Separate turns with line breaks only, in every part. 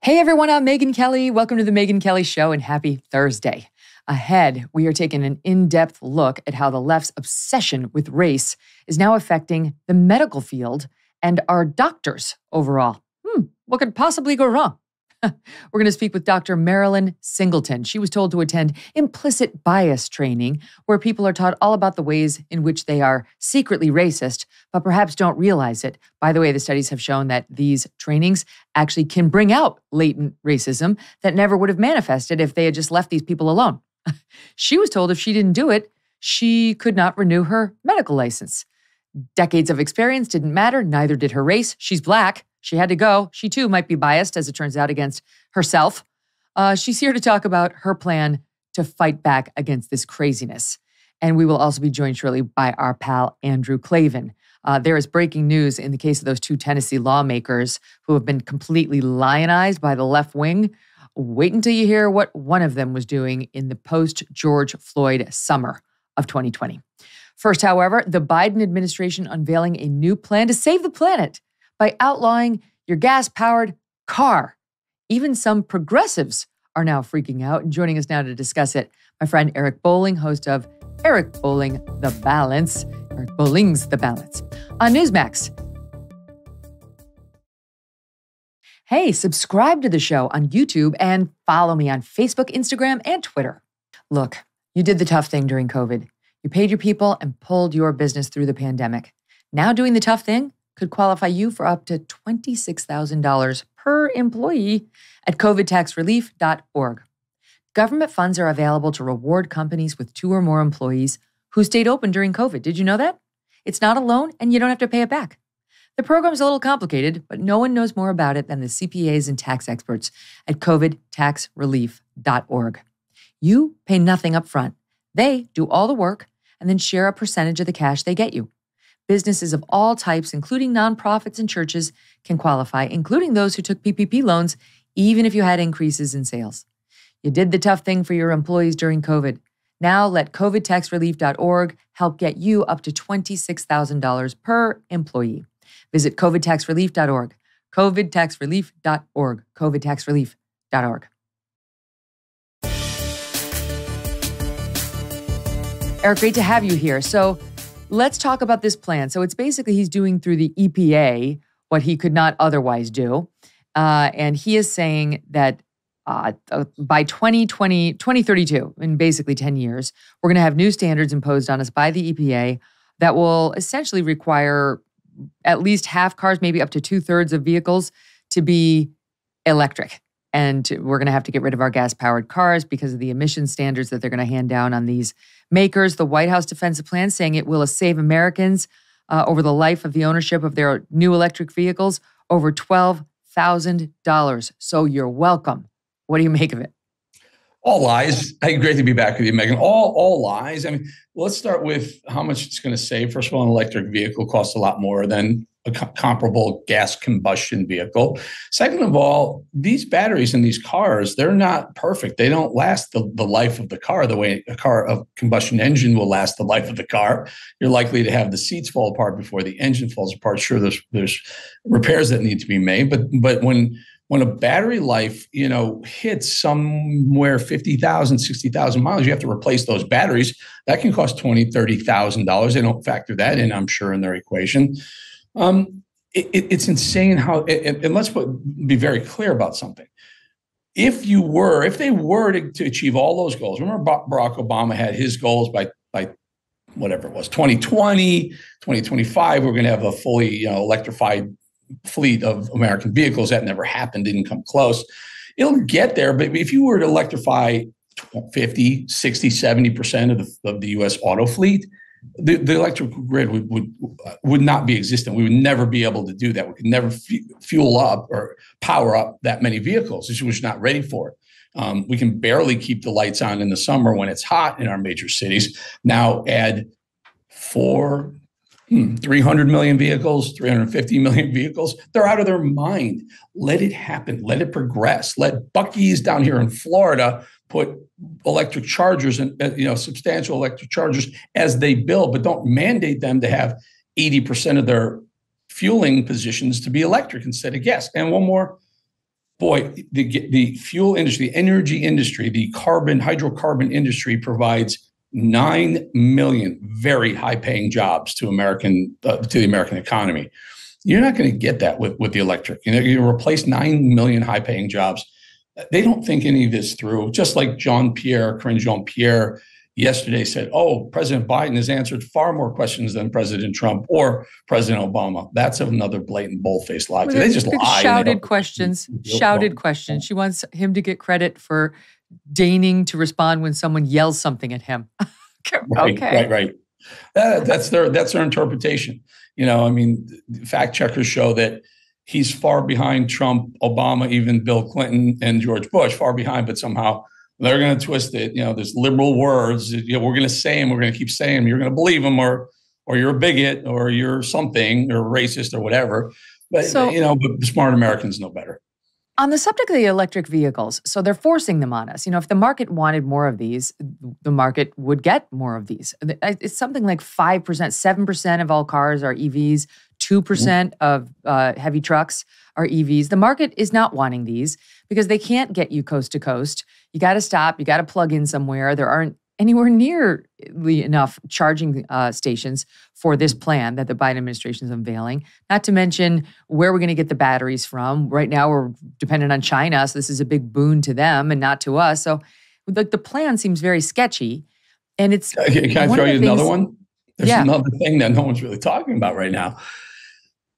Hey everyone, I'm Megyn Kelly. Welcome to the Megyn Kelly Show and happy Thursday. Ahead, we are taking an in-depth look at how the left's obsession with race is now affecting the medical field and our doctors overall. What could possibly go wrong? We're going to speak with Dr. Marilyn Singleton. She was told to attend implicit bias training, where people are taught all about the ways in which they are secretly racist, but perhaps don't realize it. By the way, the studies have shown that these trainings actually can bring out latent racism that never would have manifested if they had just left these people alone. She was told if she didn't do it, she could not renew her medical license. Decades of experience didn't matter, neither did her race. She's Black. She had to go. She too might be biased, as it turns out, against herself. She's here to talk about her plan to fight back against this craziness. And we will also be joined shortly by our pal, Andrew Klavan. There is breaking news in the case of those two Tennessee lawmakers who have been completely lionized by the left wing. Wait until you hear what one of them was doing in the post-George Floyd summer of 2020. First, however, the Biden administration unveiling a new plan to save the planet by outlawing your gas-powered car. Even some progressives are now freaking out. And joining us now to discuss it, my friend Eric Bolling, host of Eric Bolling, The Balance. Eric Bolling's The Balance on Newsmax. Hey, subscribe to the show on YouTube and follow me on Facebook, Instagram, and Twitter. Look, you did the tough thing during COVID. You paid your people and pulled your business through the pandemic. Now doing the tough thing could qualify you for up to $26,000 per employee at covidtaxrelief.org. Government funds are available to reward companies with 2 or more employees who stayed open during COVID. Did you know that? It's not a loan and you don't have to pay it back. The program's a little complicated, but no one knows more about it than the CPAs and tax experts at covidtaxrelief.org. You pay nothing up front. They do all the work and then share a percentage of the cash they get you. Businesses of all types, including nonprofits and churches, can qualify, including those who took PPP loans, even if you had increases in sales. You did the tough thing for your employees during COVID. Now let covidtaxrelief.org help get you up to $26,000 per employee. Visit covidtaxrelief.org, covidtaxrelief.org, covidtaxrelief.org. Eric, great to have you here. So let's talk about this plan. So it's basically he's doing through the EPA what he could not otherwise do. And he is saying that by 2032, in basically 10 years, we're going to have new standards imposed on us by the EPA that will essentially require at least half cars, maybe up to 2/3 of vehicles to be electric. And we're going to have to get rid of our gas-powered cars because of the emission standards that they're going to hand down on these makers. The White House defensive plan saying it will save Americans over the life of the ownership of their new electric vehicles over $12,000. So you're welcome. What do you make of it?
All lies. Hey, great to be back with you, Megyn. All lies. I mean, let's start with how much it's going to save. First of all, an electric vehicle costs a lot more than a comparable gas combustion vehicle. Second of all, these batteries in these cars, they're not perfect. They don't last the life of the car the way a combustion engine will last the life of the car. You're likely to have the seats fall apart before the engine falls apart. Sure, there's repairs that need to be made, but when a battery life, hits somewhere 50,000, 60,000 miles, you have to replace those batteries. That can cost $20,000, $30,000. They don't factor that in, I'm sure, in their equation. It's insane how, and let's be very clear about something. If they were to achieve all those goals, remember Barack Obama had his goals by whatever it was, 2020, 2025, we're going to have a fully electrified fleet of American vehicles. That never happened, didn't come close. It'll get there, but if you were to electrify 50, 60, 70% of the U.S. auto fleet, the electrical grid would not be existent. We would never be able to do that. We could never fuel up or power up that many vehicles. We're just not ready for it. We can barely keep the lights on in the summer when it's hot in our major cities. Now add 300 million vehicles, 350 million vehicles. They're out of their mind. Let it happen. Let it progress. Let Buc-ee's down here in Florida put electric chargers and substantial electric chargers as they build, but don't mandate them to have 80% of their fueling positions to be electric instead of gas. And one more, boy, the fuel industry, the energy industry, the hydrocarbon industry provides 9 million very high-paying jobs to the American economy. You're not going to get that with the electric. You replace 9 million high-paying jobs. They don't think any of this through. Just like Karine Jean-Pierre yesterday said, "Oh, President Biden has answered far more questions than President Trump or President Obama." That's another blatant, bold-faced lie. They just lie.
Shouted questions. She wants him to get credit for deigning to respond when someone yells something at him.
Right. That's their interpretation. Fact checkers show that he's far behind Trump, Obama, even Bill Clinton and George Bush, far behind, but somehow they're going to twist it. There's liberal words. We're going to say them. We're going to keep saying them. You're going to believe them, or you're a bigot, or you're something, or racist, or whatever. But but smart Americans know better.
On the subject of the electric vehicles, so they're forcing them on us. If the market wanted more of these, the market would get more of these. It's something like 5%, 7% of all cars are EVs, 2% of heavy trucks are EVs. The market is not wanting these because they can't get you coast to coast. You got to stop. You got to plug in somewhere. There aren't anywhere nearly enough charging stations for this plan that the Biden administration is unveiling. Not to mention where we're going to get the batteries from. Right now, we're dependent on China, so this is a big boon to them and not to us. So the plan seems very sketchy. And it's
Can I throw you another one? There's another thing that no one's really talking about right now.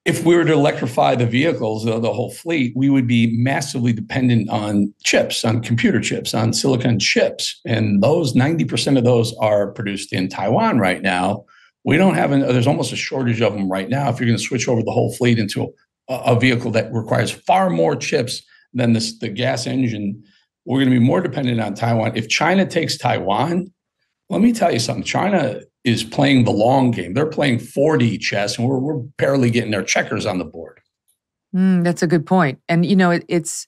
If we were to electrify the vehicles, the whole fleet, we would be massively dependent on chips, on computer chips, on silicon chips. And those 90% of those are produced in Taiwan right now. We don't have, there's almost a shortage of them right now. If you're going to switch over the whole fleet into a vehicle that requires far more chips than the gas engine, we're going to be more dependent on Taiwan. If China takes Taiwan, let me tell you something. China is playing the long game. They're playing 4D chess, and we're barely getting their checkers on the board.
That's a good point. And it's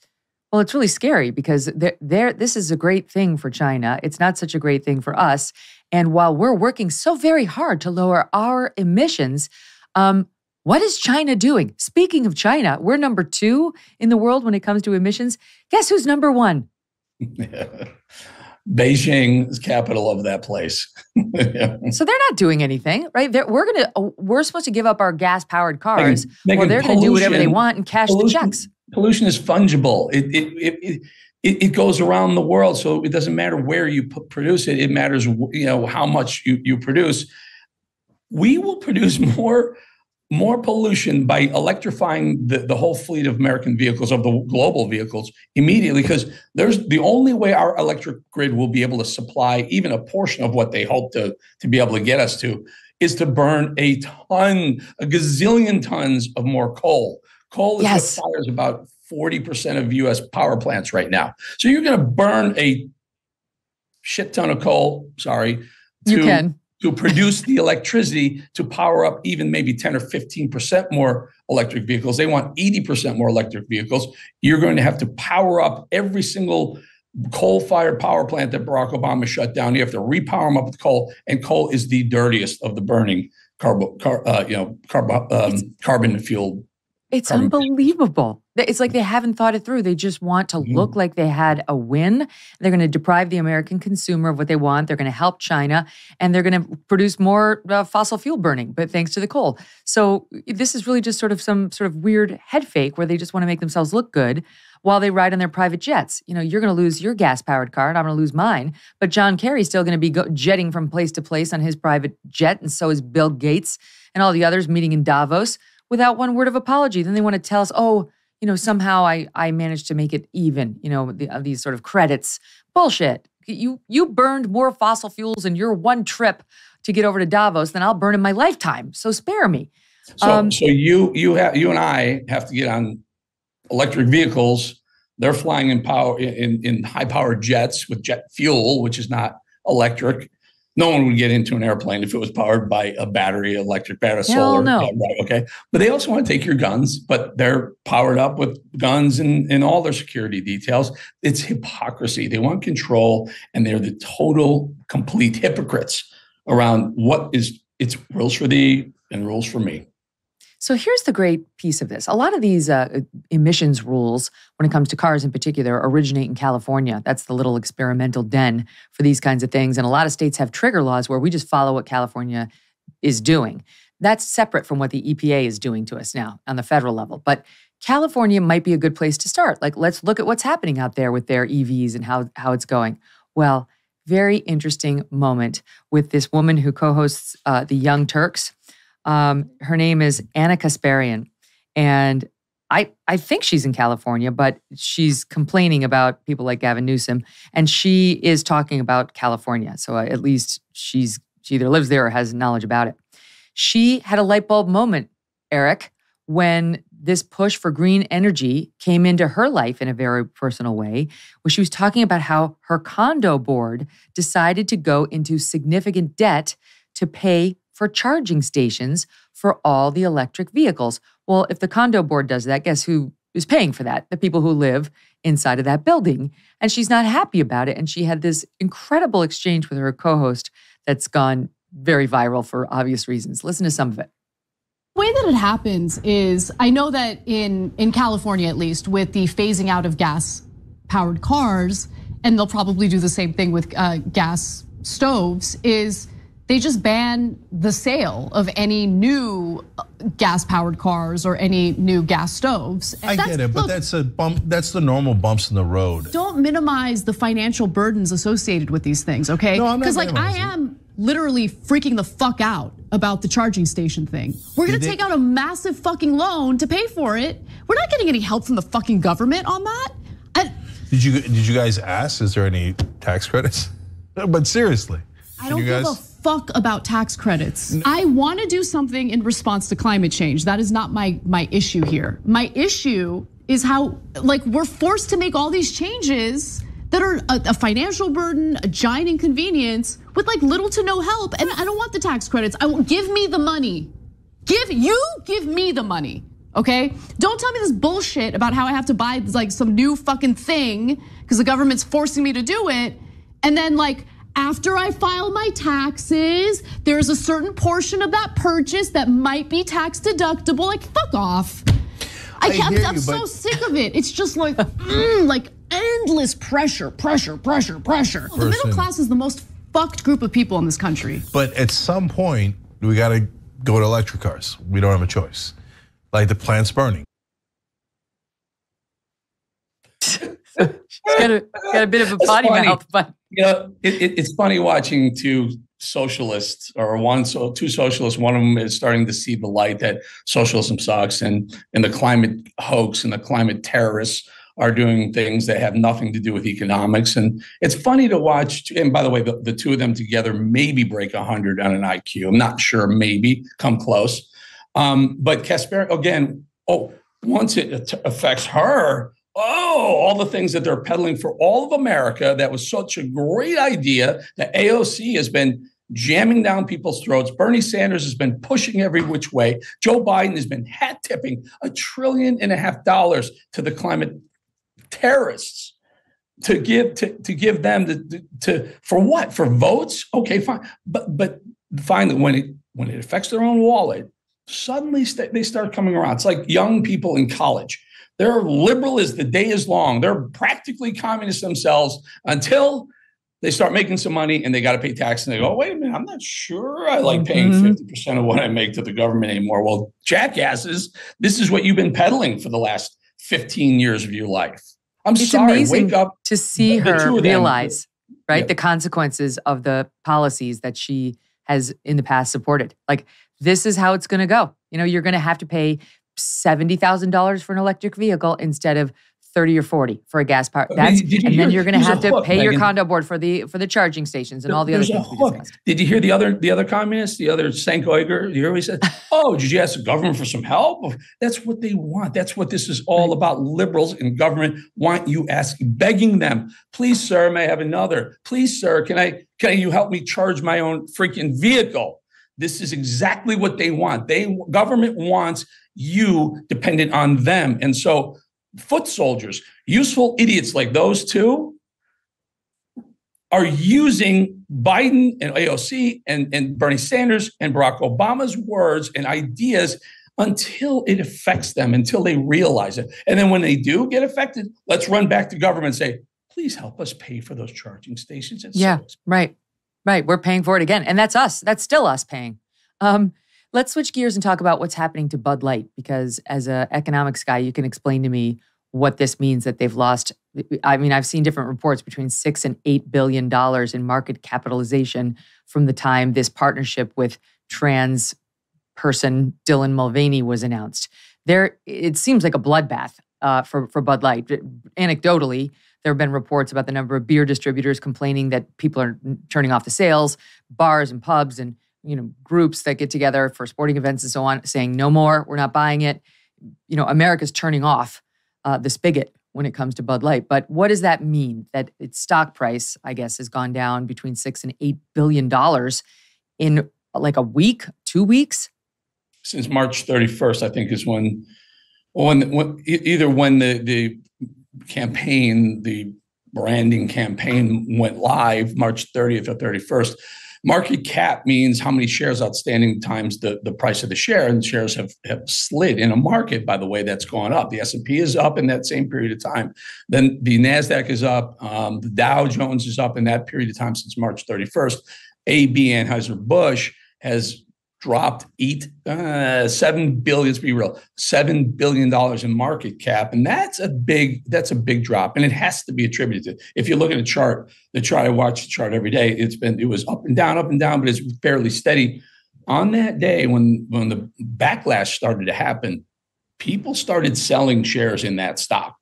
really scary because this is a great thing for China. It's not such a great thing for us. And while we're working so very hard to lower our emissions, what is China doing? Speaking of China, we're number 2 in the world when it comes to emissions. Guess who's number 1?
Beijing is capital of that place.
So they're not doing anything, right? We're supposed to give up our gas-powered cars, or they're going to do whatever they want and cash the checks.
Pollution is fungible. It goes around the world, so it doesn't matter where you produce it. It matters, how much you produce. We will produce more pollution by electrifying the whole fleet of American vehicles, of the global vehicles, immediately, because there's the only way our electric grid will be able to supply even a portion of what they hope to be able to get us to is to burn a gazillion tons of more coal. Coal is what fires about 40% of U.S. power plants right now. So you're going to burn a shit ton of coal, to produce the electricity to power up even maybe 10 or 15% more electric vehicles. They want 80% more electric vehicles. You're going to have to power up every single coal-fired power plant that Barack Obama shut down. You have to repower them up with coal, and coal is the dirtiest of the burning carbon-fueled.
It's unbelievable. It's like they haven't thought it through. They just want to look like they had a win. They're going to deprive the American consumer of what they want. They're going to help China, and they're going to produce more fossil fuel burning, but thanks to the coal. So this is really just some sort of weird head fake where they just want to make themselves look good while they ride on their private jets. You're going to lose your gas-powered car, and I'm going to lose mine. But John Kerry's still going to be jetting from place to place on his private jet, and so is Bill Gates and all the others meeting in Davos without one word of apology. Then they want to tell us, somehow I managed to make it even, these sort of credits. Bullshit. You burned more fossil fuels in your one trip to get over to Davos than I'll burn in my lifetime. So spare me.
So you and I have to get on electric vehicles. They're flying in high-powered jets with jet fuel, which is not electric. No one would get into an airplane if it was powered by a battery, electric battery, solar.
No.
Yeah, right, okay. But they also want to take your guns, but they're powered up with guns and all their security details. It's hypocrisy. They want control, and they're the total, complete hypocrites around it's rules for thee and rules for me.
So here's the great piece of this. A lot of these emissions rules, when it comes to cars in particular, originate in California. That's the little experimental den for these kinds of things. And a lot of states have trigger laws where we just follow what California is doing. That's separate from what the EPA is doing to us now on the federal level. But California might be a good place to start. Like, let's look at what's happening out there with their EVs and how it's going. Well, very interesting moment with this woman who co-hosts the Young Turks. Her name is Anna Kasparian. And I think she's in California, but she's complaining about people like Gavin Newsom. And she is talking about California. So at least she either lives there or has knowledge about it. She had a light bulb moment, Eric, when this push for green energy came into her life in a very personal way, where she was talking about how her condo board decided to go into significant debt to pay for charging stations for all the electric vehicles. Well, if the condo board does that, guess who is paying for that? The people who live inside of that building. And she's not happy about it. And she had this incredible exchange with her co-host that's gone very viral for obvious reasons. Listen to some of it.
The way that it happens is, I know that in California, at least, with the phasing out of gas-powered cars, and they'll probably do the same thing with gas stoves, is they just ban the sale of any new gas-powered cars or any new gas stoves.
I get it, but that's a bump. That's the normal bumps in the road.
Don't minimize the financial burdens associated with these things, okay?
No, I'm not.
Because I am literally freaking the fuck out about the charging station thing. We're gonna take out a massive fucking loan to pay for it. We're not getting any help from the fucking government on that.
Did you guys ask? Is there any tax credits? But seriously,
I don't give a fuck about tax credits. I want to do something in response to climate change. That is not my issue here. My issue is how, like, we're forced to make all these changes that are a financial burden, a giant inconvenience, with like little to no help. And I don't want the tax credits. Give me the money. Give me the money, okay? Don't tell me this bullshit about how I have to buy like some new fucking thing because the government's forcing me to do it. And then like, after I file my taxes, there's a certain portion of that purchase that might be tax deductible. Like, fuck off. I'm so sick of it. It's just like, like endless pressure. The middle class is the most fucked group of people in this country.
But at some point, we gotta go to electric cars. We don't have a choice. Like the plant's burning.
She's got a bit of a potty mouth, but
you know, it's funny watching two socialists or two socialists. One of them is starting to see the light that socialism sucks, and the climate hoax and the climate terrorists are doing things that have nothing to do with economics. And it's funny to watch. And by the way, the two of them together maybe break 100 on an IQ. I'm not sure. Maybe come close. But Kasper again. Once it affects her. All the things that they're peddling for all of America. That was such a great idea that AOC has been jamming down people's throats. Bernie Sanders has been pushing every which way. Joe Biden has been hat tipping $1.5 trillion to the climate terrorists to give them for what? For votes? Okay, fine. But finally, when it affects their own wallet, suddenly they start coming around. It's like young people in college. They're liberal as the day is long. They're practically communists themselves until they start making some money and they got to pay tax. And they go, wait a minute, I'm not sure I like paying 50% of what I make to the government anymore. Well, jackasses, this is what you've been peddling for the last 15 years of your life.
It's amazing wake up to see her realize, right, the consequences of the policies that she has in the past supported. Like, this is how it's going to go. You know, you're going to have to pay $70,000 for an electric vehicle instead of 30 or 40 for a gas power. Then you're going to have to pay your condo board for the charging stations and all the other things we discussed.
Did you hear the other communists, the other Cenk Uyghur? You hear what he said? Did you ask the government for some help? That's what they want. That's what this is all about. Liberals in government want you begging them, please, sir, may I have another? Please, sir, can you help me charge my own freaking vehicle? This is exactly what they want. Government wants you dependent on them. And so foot soldiers, useful idiots like those two are using Biden and AOC and Bernie Sanders and Barack Obama's words and ideas until it affects them, until they realize it. And then when they do get affected, let's run back to government and say, please help us pay for those charging stations. It's
right. We're paying for it again. And that's us. That's still us paying. Let's switch gears and talk about what's happening to Bud Light, because as an economics guy, you can explain to me what this means that they've lost. I mean, I've seen different reports between $6 and $8 billion in market capitalization from the time this partnership with trans person Dylan Mulvaney was announced. It seems like a bloodbath for Bud Light. Anecdotally, there have been reports about the number of beer distributors complaining that people are turning off the sales, bars and pubs and groups that get together for sporting events and so on, saying no more, we're not buying it. America's turning off the spigot when it comes to Bud Light. But what does that mean? That its stock price, I guess, has gone down between $6 and $8 billion in like a week, 2 weeks?
Since March 31st, I think is when the campaign, the branding campaign went live, March 30th or 31st. Market cap means how many shares outstanding times the price of the share, and shares have slid in a market, by the way, that's gone up. The S&P is up in that same period of time. Then the NASDAQ is up. The Dow Jones is up in that period of time since March 31st. AB Anheuser-Busch has dropped $7 billion, let's be real, $7 billion in market cap. And that's a big drop. And it has to be attributed. If you look at I watch the chart every day, it was up and down, but it's fairly steady. On that day when the backlash started to happen, people started selling shares in that stock.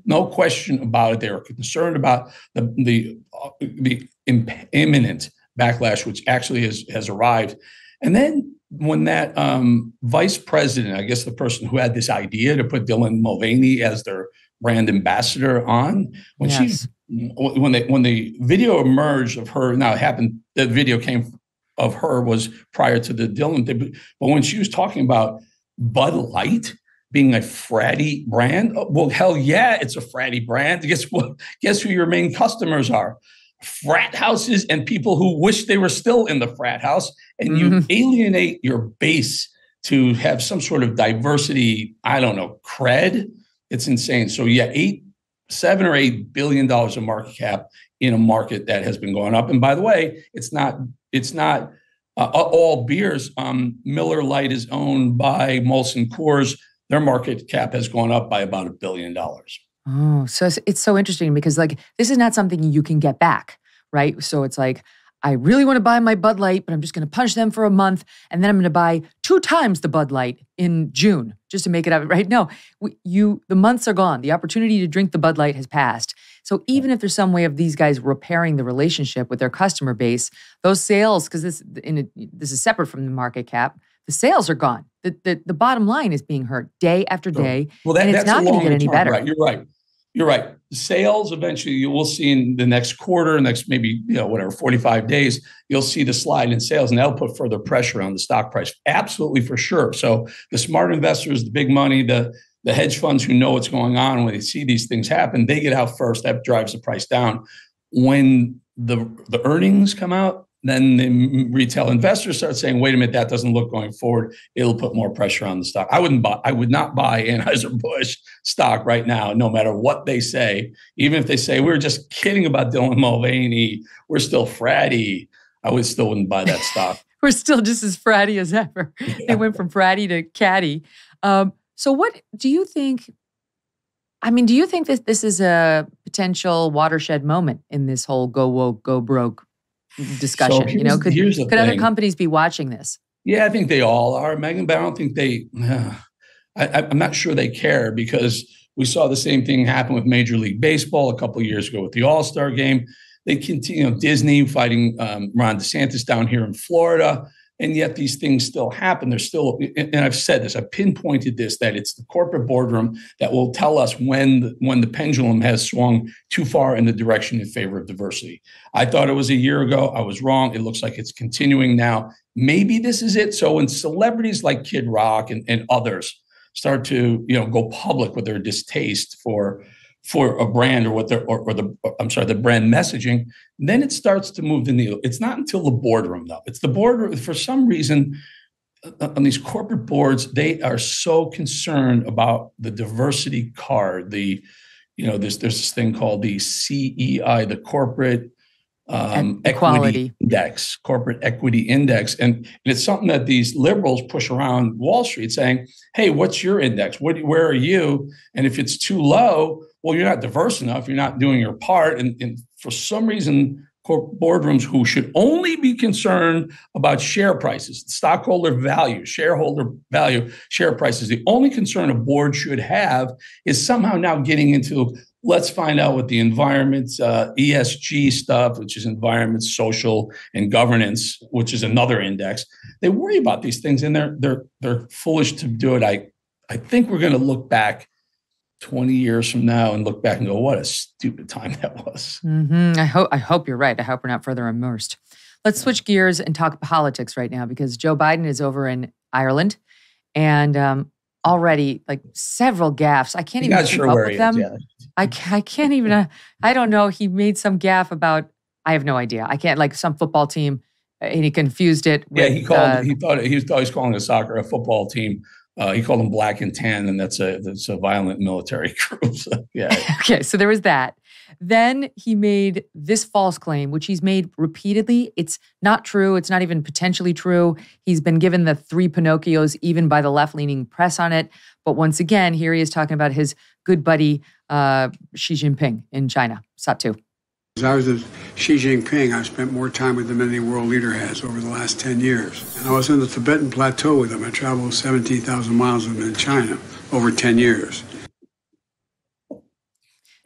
No question about it. They were concerned about the imminent backlash, which actually has arrived. And then when that vice president, I guess the person who had this idea to put Dylan Mulvaney as their brand ambassador on, when the video emerged of her, now it happened, the video came of her was prior to the Dylan thing, but when she was talking about Bud Light being a fratty brand, well, hell yeah, it's a fratty brand. Guess what? Guess who your main customers are? Frat houses and people who wish they were still in the frat house, and you alienate your base to have some sort of diversity, I don't know, cred. It's insane. So yeah, $7 or $8 billion of market cap in a market that has been going up. And by the way, it's not all beers. Miller Lite is owned by Molson Coors. Their market cap has gone up by about $1 billion.
Oh, so it's so interesting because this is not something you can get back, right? So it's like, I really want to buy my Bud Light, but I'm just going to punish them for a month, and then I'm going to buy 2 times the Bud Light in June just to make it up, right? No, the months are gone. The opportunity to drink the Bud Light has passed. So even if there's some way of these guys repairing the relationship with their customer base, those sales, because this is separate from the market cap, the sales are gone. The bottom line is being hurt day after day, and it's not going to get any better.
Right. You're right. Sales eventually you will see in the next quarter, next maybe 45 days, you'll see the slide in sales, and that'll put further pressure on the stock price. Absolutely, for sure. So the smart investors, the big money, the hedge funds who know what's going on, when they see these things happen, they get out first. That drives the price down. When the earnings come out, then the retail investors start saying, wait a minute, that doesn't look going forward. It'll put more pressure on the stock. I would not buy Anheuser-Busch stock right now, no matter what they say. Even if they say, we're just kidding about Dylan Mulvaney, we're still fratty, I still wouldn't buy that stock.
We're still just as fratty as ever. Yeah. They went from fratty to catty. So what do you think? I mean, do you think that this is a potential watershed moment in this whole go woke, go broke discussion?
So
could other companies be watching this?
Yeah, I think they all are, Megyn, but I don't think I'm not sure they care, because we saw the same thing happen with Major League Baseball a couple of years ago with the All-Star game. They continue, Disney fighting Ron DeSantis down here in Florida, and yet these things still happen. There's still, and I've said this, I pinpointed this, that it's the corporate boardroom that will tell us when the pendulum has swung too far in the direction in favor of diversity. I thought it was a year ago. I was wrong. It looks like it's continuing now. Maybe this is it. So when celebrities like Kid Rock and others start to go public with their distaste for a brand or the brand messaging, then it starts to move the needle. It's not until the boardroom, though. It's the boardroom. For some reason, on these corporate boards, they are so concerned about the diversity card. There's this thing called the CEI, the Corporate Equity Index, Corporate Equity Index. And it's something that these liberals push around Wall Street saying, hey, what's your index? Where are you? And if it's too low, well, you're not diverse enough. You're not doing your part. And for some reason, boardrooms who should only be concerned about share prices, stockholder value, shareholder value, share prices. The only concern a board should have is somehow now getting into, let's find out what the environment's ESG stuff, which is environment, social, and governance, which is another index. They worry about these things, and they're foolish to do it. I think we're going to look back 20 years from now and look back and go, what a stupid time that was.
Mm-hmm. I hope you're right. I hope we're not further immersed. Let's switch gears and talk politics right now, because Joe Biden is over in Ireland, and already like several gaffes. I can't even keep up with them. I can't even. I don't know. He made some gaffe about. I have no idea. I can't, like some football team, and he confused it.
Yeah,
with,
he thought he was always calling a football team. He called them black and tan, and that's a violent military group. So, yeah.
Okay, so there was that. Then he made this false claim, which he's made repeatedly. It's not true. It's not even potentially true. He's been given the 3 Pinocchios, even by the left-leaning press on it. But once again, here he is talking about his good buddy Xi Jinping in China. Satu.
As I was with Xi Jinping, I spent more time with him than any world leader has over the last 10 years. And I was in the Tibetan Plateau with him. I traveled 17,000 miles with him in China over 10 years.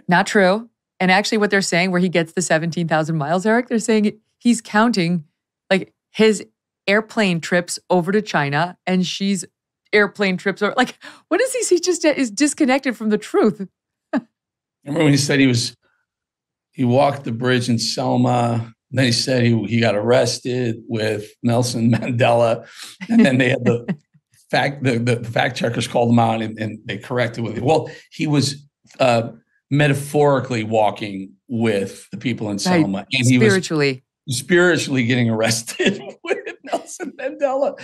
Not true. And actually what they're saying, where he gets the 17,000 miles, Eric, they're saying he's counting like his airplane trips over to China and Xi's airplane trips over. Like, what is he? He just is disconnected from the truth.
Remember when he said he walked the bridge in Selma. Then he said he got arrested with Nelson Mandela, and then they had the fact checkers called him out and they corrected with it. Well, he was metaphorically walking with the people in Selma, and he was spiritually getting arrested with Nelson Mandela.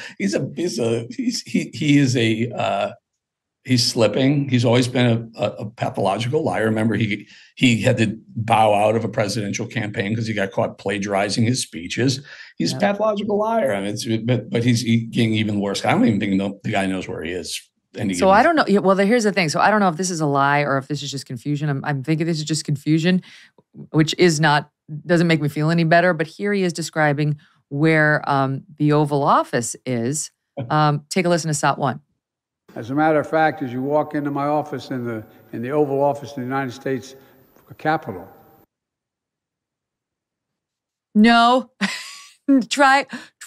He's slipping. He's always been a pathological liar. Remember, he had to bow out of a presidential campaign because he got caught plagiarizing his speeches. He's a pathological liar. I mean, but he's getting even worse. I don't even think the guy knows where he is. So
I don't know. Yeah, well, here's the thing. So I don't know if this is a lie or if this is just confusion. I'm thinking this is just confusion, which doesn't make me feel any better. But here he is describing where the Oval Office is. Take a listen to Sat 1.
As a matter of fact, as you walk into my office in the Oval Office in the United States Capitol.
No. Try.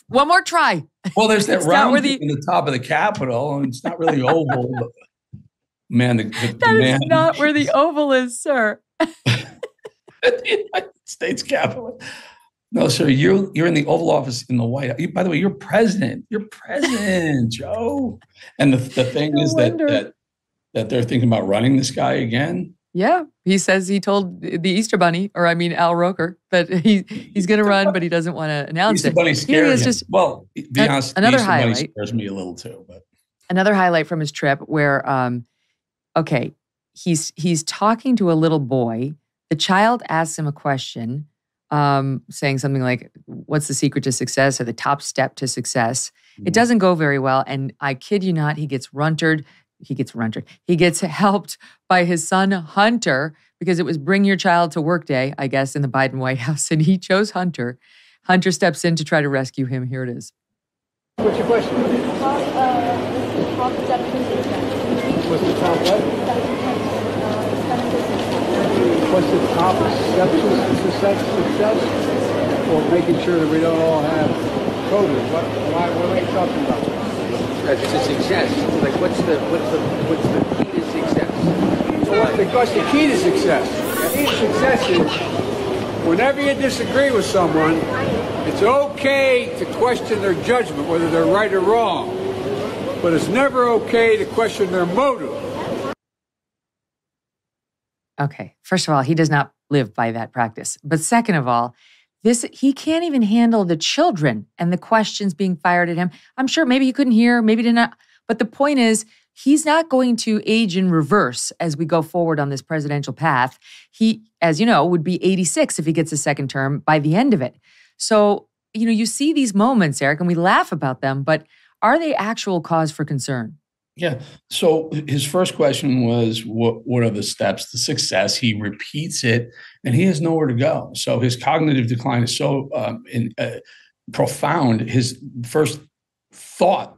One more try.
Well, there's that round in the top of the Capitol, and it's not really oval. But man,
that is not where the Oval is, sir.
The United States Capitol. No, sir, you're in the Oval Office in the White House. By the way, you're president. You're president, Joe. And the thing is that they're thinking about running this guy again.
Yeah, he says he told the Easter Bunny, Al Roker, that he's going to run, but he doesn't want to announce
Easter
it.
Bunny scares him. Well, be honest,
another
Easter
highlight
Bunny scares me a little too. But
another highlight from his trip where, he's talking to a little boy. The child asks him a question, saying something like, "What's the secret to success?" or "the top step to success." It doesn't go very well, and I kid you not, he gets runtered. He gets helped by his son, Hunter, because it was Bring Your Child to Work Day, I guess, in the Biden White House, and he chose Hunter. Hunter steps in to try to rescue him. Here it is.
What's your question?
What's the top what?
What's the top steps to success? Or making sure that we don't all have COVID? What are you talking about?
To success. Like, what's the key to success?
Well, because the key to success. The key to success is whenever you disagree with someone, it's okay to question their judgment, whether they're right or wrong. But it's never okay to question their motive.
Okay, first of all, he does not live by that practice. But second of all, He can't even handle the children and the questions being fired at him. I'm sure maybe he couldn't hear, maybe didn't. But the point is, he's not going to age in reverse as we go forward on this presidential path. He, as you know, would be 86 if he gets a second term by the end of it. So, you see these moments, Eric, and we laugh about them, but are they actual cause for concern?
Yeah. So his first question was, what are the steps to success? He repeats it, and he has nowhere to go. So his cognitive decline is so profound. His first thought,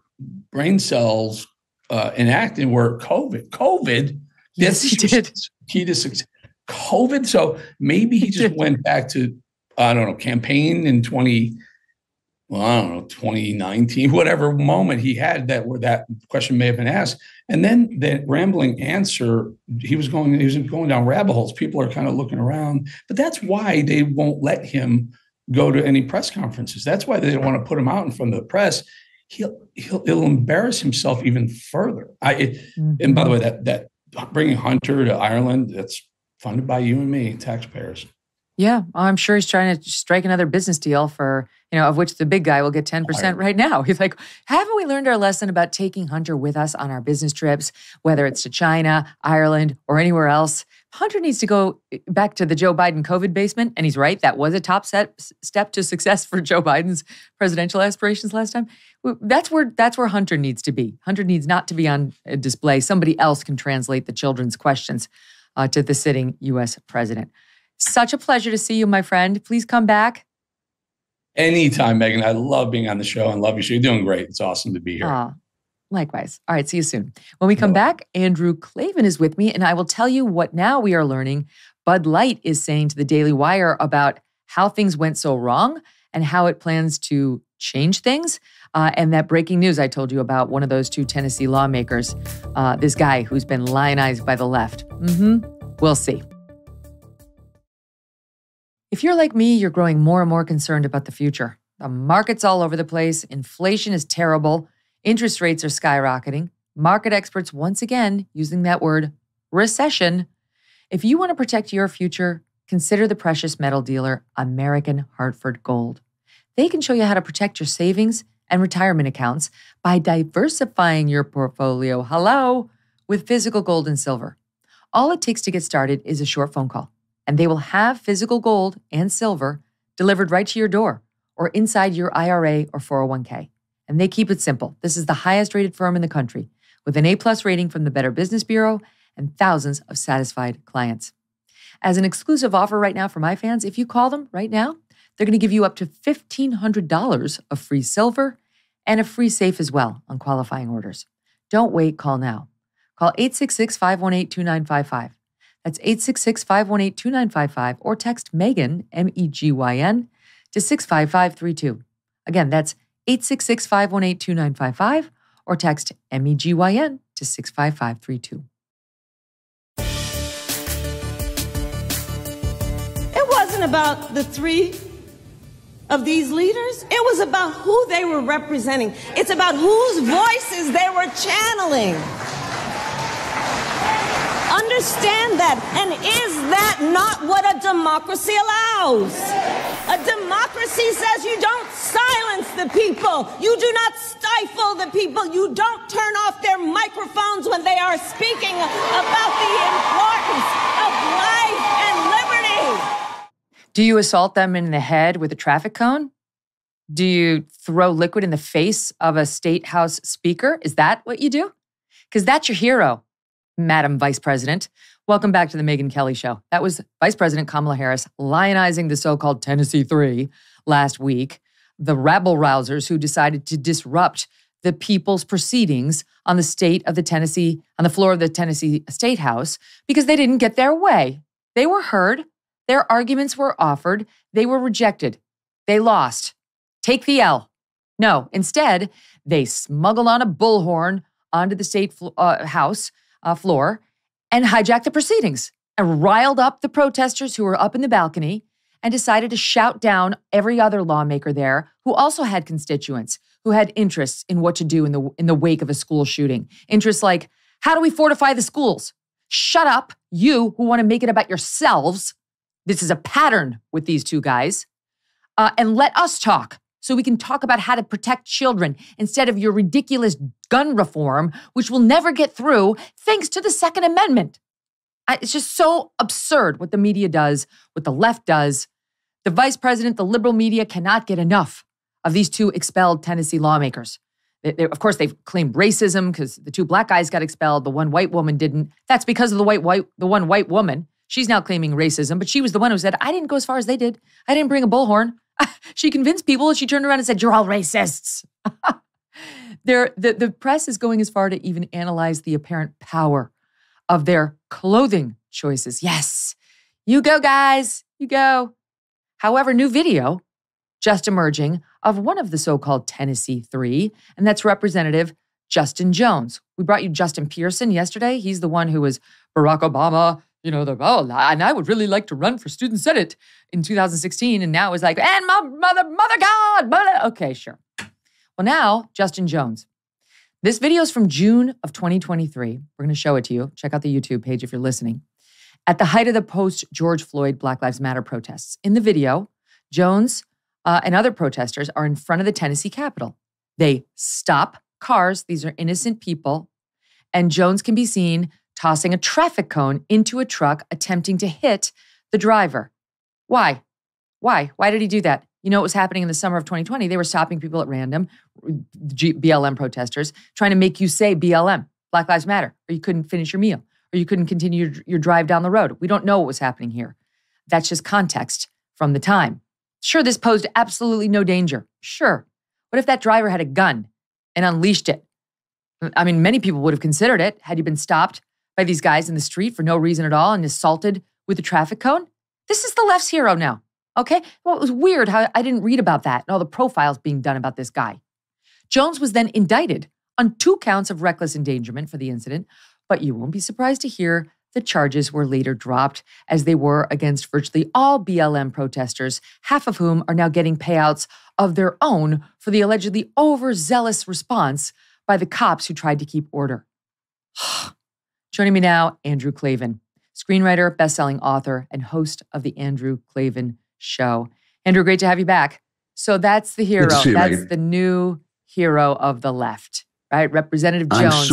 brain cells enacting were COVID. COVID.
Yes, he did.
Key to success. COVID. So maybe he just went back to, I don't know, campaign in 2019, whatever moment he had where that question may have been asked. And then the rambling answer, he was going down rabbit holes. People are kind of looking around, but that's why they won't let him go to any press conferences. That's why they don't want to put him out in front of the press. He'll embarrass himself even further. And by the way, that bringing Hunter to Ireland, that's funded by you and me, taxpayers.
Yeah, I'm sure he's trying to strike another business deal for, of which the big guy will get 10% right now. He's like, haven't we learned our lesson about taking Hunter with us on our business trips, whether it's to China, Ireland, or anywhere else? Hunter needs to go back to the Joe Biden COVID basement. And he's right, that was a top step to success for Joe Biden's presidential aspirations last time. That's where Hunter needs to be. Hunter needs not to be on display. Somebody else can translate the children's questions to the sitting U.S. president. Such a pleasure to see you, my friend. Please come back.
Anytime, Megyn. I love being on the show and love you. You're doing great. It's awesome to be here.
Likewise. All right, see you soon. When we come back, Andrew Klavan is with me, and I will tell you what now we are learning Bud Light is saying to the Daily Wire about how things went so wrong and how it plans to change things. And that breaking news I told you about, one of those two Tennessee lawmakers, this guy who's been lionized by the left. We'll see. If you're like me, you're growing more and more concerned about the future. The market's all over the place. Inflation is terrible. Interest rates are skyrocketing. Market experts, once again, using that word, recession. If you want to protect your future, consider the precious metal dealer, American Hartford Gold. They can show you how to protect your savings and retirement accounts by diversifying your portfolio, with physical gold and silver. All it takes to get started is a short phone call, and they will have physical gold and silver delivered right to your door or inside your IRA or 401k. And they keep it simple. This is the highest rated firm in the country with an A+ rating from the Better Business Bureau and thousands of satisfied clients. As an exclusive offer right now for my fans, if you call them right now, they're going to give you up to $1,500 of free silver and a free safe as well on qualifying orders. Don't wait, call now. Call 866-518-2955. That's 866-518-2955 or text Megyn, Megyn, to 65532. Again, that's 866-518-2955 or text Megyn to 65532.
It wasn't about the three of these leaders. It was about who they were representing. It's about whose voices they were channeling. Understand that. And is that not what a democracy allows? A democracy says you don't silence the people. You do not stifle the people. You don't turn off their microphones when they are speaking about the importance of life and liberty.
Do you assault them in the head with a traffic cone? Do you throw liquid in the face of a state house speaker? Is that what you do? Because that's your hero, Madam Vice President. Welcome back to the Megyn Kelly Show. That was Vice President Kamala Harris lionizing the so-called Tennessee Three last week, the rabble-rousers who decided to disrupt the people's proceedings on the floor of the Tennessee State House because they didn't get their way. They were heard. Their arguments were offered. They were rejected. They lost. Take the L. No, instead, they smuggled on a bullhorn onto the state house floor and hijacked the proceedings and riled up the protesters who were up in the balcony and decided to shout down every other lawmaker there who also had constituents, who had interests in what to do in the wake of a school shooting. Interests like, how do we fortify the schools? Shut up, you who want to make it about yourselves. This is a pattern with these two guys. and let us talk so we can talk about how to protect children instead of your ridiculous gun reform, which will never get through thanks to the Second Amendment. It's just so absurd what the media does, what the left does. The vice president, the liberal media cannot get enough of these two expelled Tennessee lawmakers. Of course, they've claimed racism because the two black guys got expelled. The one white woman didn't. That's because of the one white woman. She's now claiming racism, but she was the one who said, I didn't go as far as they did. I didn't bring a bullhorn. She convinced people and she turned around and said, you're all racists. The press is going as far to even analyze the apparent power of their clothing choices. Yes, you go, guys, you go. However, new video just emerging of one of the so-called Tennessee Three, and that's Representative Justin Jones. We brought you Justin Pearson yesterday. He's the one who was Barack Obama, and I would really like to run for student senate in 2016. And now it's like, and my mother God. Okay, sure. Well, now, Justin Jones. This video is from June of 2023. We're going to show it to you. Check out the YouTube page if you're listening. At the height of the post-George Floyd Black Lives Matter protests. In the video, Jones and other protesters are in front of the Tennessee Capitol. They stop cars. These are innocent people. And Jones can be seen tossing a traffic cone into a truck, attempting to hit the driver. Why? Why did he do that? You know what was happening in the summer of 2020? They were stopping people at random, BLM protesters, trying to make you say BLM, Black Lives Matter, or you couldn't finish your meal, or you couldn't continue your drive down the road. We don't know what was happening here. That's just context from the time. Sure, this posed absolutely no danger. Sure. What if that driver had a gun and unleashed it? I mean, many people would have considered it had you been stopped by these guys in the street for no reason at all and assaulted with a traffic cone. This is the left's hero now, okay? Well, it was weird how I didn't read about that and all the profiles being done about this guy. Jones was then indicted on 2 counts of reckless endangerment for the incident, but you won't be surprised to hear the charges were later dropped, as they were against virtually all BLM protesters, half of whom are now getting payouts of their own for the allegedly overzealous response by the cops who tried to keep order. Joining me now, Andrew Klavan, screenwriter, best-selling author, and host of The Andrew Klavan Show. Andrew, great to have you back. So that's the hero. That's Megyn. The new hero of the left. Right? Representative Jones,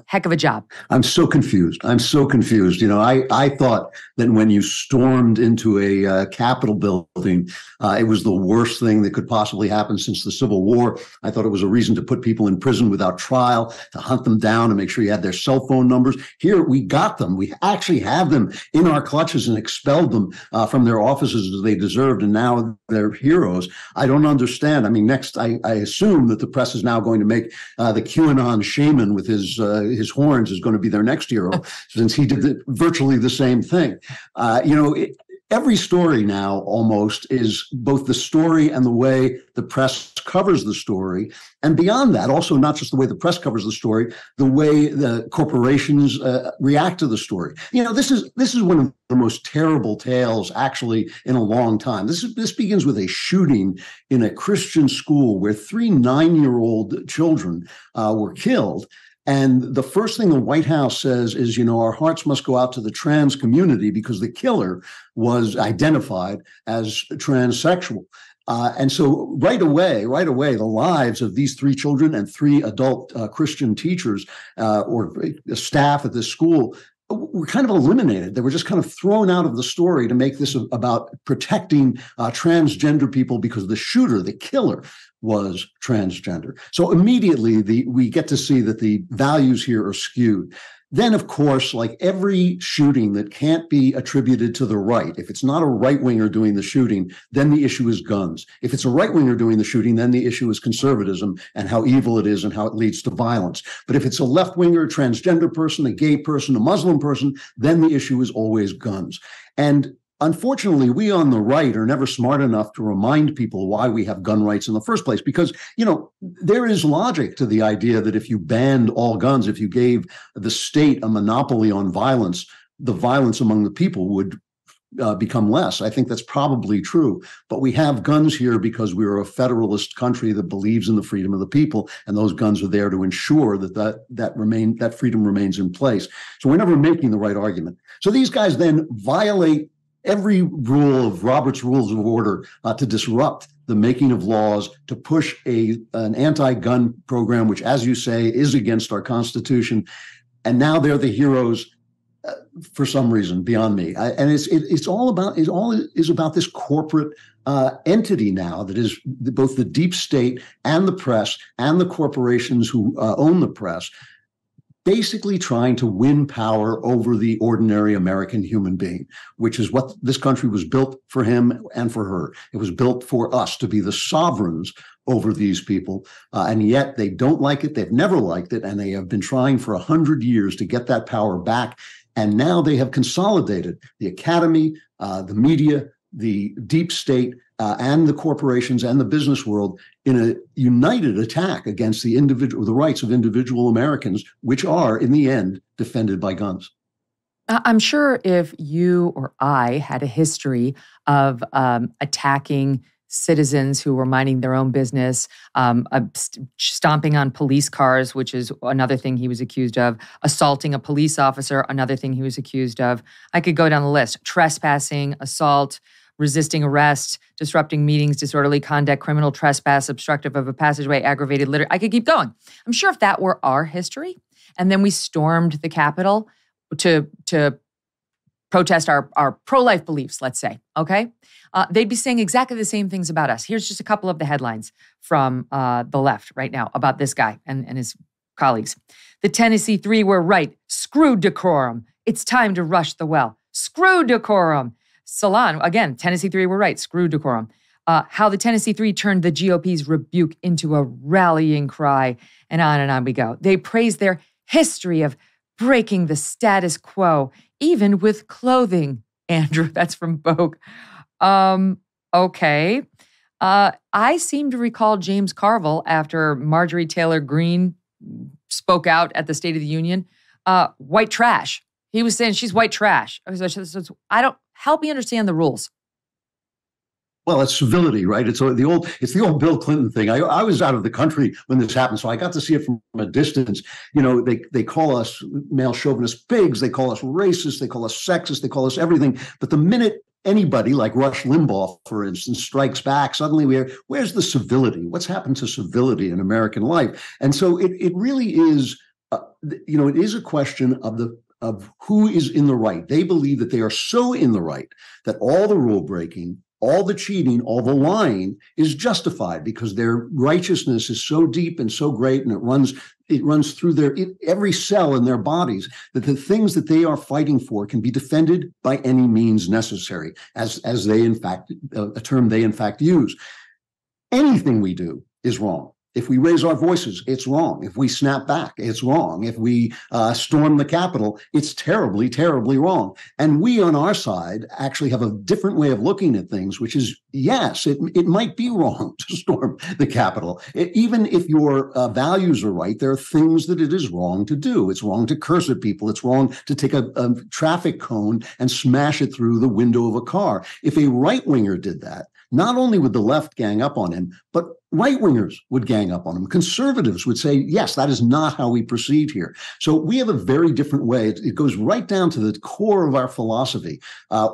heck of a job.
I'm so confused. You know, I thought that when you stormed into a Capitol building, it was the worst thing that could possibly happen since the Civil War. I thought it was a reason to put people in prison without trial, to hunt them down and make sure you had their cell phone numbers. Here, we got them. We actually have them in our clutches and expelled them from their offices as they deserved, and now they're heroes. I don't understand. I mean, next, I assume that the press is now going to make the QAnon shaman with his horns is going to be their next hero, since he did virtually the same thing. Every story now almost is both the story and the way the press covers the story. And beyond that, also not just the way the press covers the story, the way the corporations react to the story. You know, this is one of the most terrible tales actually in a long time. This begins with a shooting in a Christian school where 3 9-year-old children were killed. And the first thing the White House says is, our hearts must go out to the trans community because the killer was identified as transsexual. And so right away, the lives of these 3 children and 3 adult Christian teachers or staff at this school were kind of eliminated. They were just kind of thrown out of the story to make this about protecting transgender people because the shooter, the killer, was transgender. So immediately we get to see that the values here are skewed. Then, of course, like every shooting that can't be attributed to the right, if it's not a right-winger doing the shooting, then the issue is guns. If it's a right-winger doing the shooting, then the issue is conservatism and how evil it is and how it leads to violence. But if it's a left-winger, a transgender person, a gay person, a Muslim person, then the issue is always guns. And unfortunately, we on the right are never smart enough to remind people why we have gun rights in the first place, because, there is logic to the idea that if you banned all guns, if you gave the state a monopoly on violence, the violence among the people would become less. I think that's probably true. But we have guns here because we're a federalist country that believes in the freedom of the people, and those guns are there to ensure that freedom remains in place. So we're never making the right argument. So these guys then violate every rule of Robert's Rules of Order to disrupt the making of laws, to push an anti-gun program, which, as you say, is against our Constitution. And now they're the heroes for some reason beyond me. And it's all about this corporate entity now that is both the deep state and the press and the corporations who own the press, basically trying to win power over the ordinary American human being, which is what this country was built for him and for her. It was built for us to be the sovereigns over these people. And yet they don't like it. They've never liked it. And they have been trying for 100 years to get that power back. And now they have consolidated the academy, the media, the deep state, and the corporations and the business world in a united attack against the rights of individual Americans, which are, in the end, defended by guns.
I'm sure if you or I had a history of attacking citizens who were minding their own business, stomping on police cars, which is another thing he was accused of, assaulting a police officer, another thing he was accused of. I could go down the list: trespassing, assault, resisting arrest, disrupting meetings, disorderly conduct, criminal trespass, obstructive of a passageway, aggravated litter. I could keep going. I'm sure if that were our history, and then we stormed the Capitol to protest our pro-life beliefs, let's say, okay? They'd be saying exactly the same things about us. Here's just a couple of the headlines from the left right now about this guy and his colleagues. The Tennessee Three were right. Screw decorum. It's time to rush the well. Screw decorum. Salon, again, Tennessee Three were right. Screw decorum. How the Tennessee Three turned the GOP's rebuke into a rallying cry, and on we go. They praised their history of breaking the status quo, even with clothing. Andrew, that's from Vogue. Okay. I seem to recall James Carville, after Marjorie Taylor Greene spoke out at the State of the Union, white trash. He was saying she's white trash. Help me understand the rules.
Well, it's civility, right? It's the old Bill Clinton thing. I was out of the country when this happened, so I got to see it from a distance. You know, they call us male chauvinist pigs, they call us racist, they call us sexist, they call us everything. But the minute anybody like Rush Limbaugh, for instance, strikes back, suddenly where's the civility? What's happened to civility in American life? And so it really is, it is a question of who is in the right. They believe that they are so in the right that all the rule breaking, all the cheating, all the lying is justified because their righteousness is so deep and so great, and it runs through every cell in their bodies, that the things that they are fighting for can be defended by any means necessary, as they in fact, a term they in fact use. Anything we do is wrong. If we raise our voices, it's wrong. If we snap back, it's wrong. If we storm the Capitol, it's terribly, terribly wrong. And we on our side actually have a different way of looking at things, which is, yes, it might be wrong to storm the Capitol. Even if your values are right, there are things that it is wrong to do. It's wrong to curse at people. It's wrong to take a traffic cone and smash it through the window of a car. If a right-winger did that, not only would the left gang up on him, but right-wingers would gang up on him. Conservatives would say, yes, that is not how we proceed here. So we have a very different way. It goes right down to the core of our philosophy,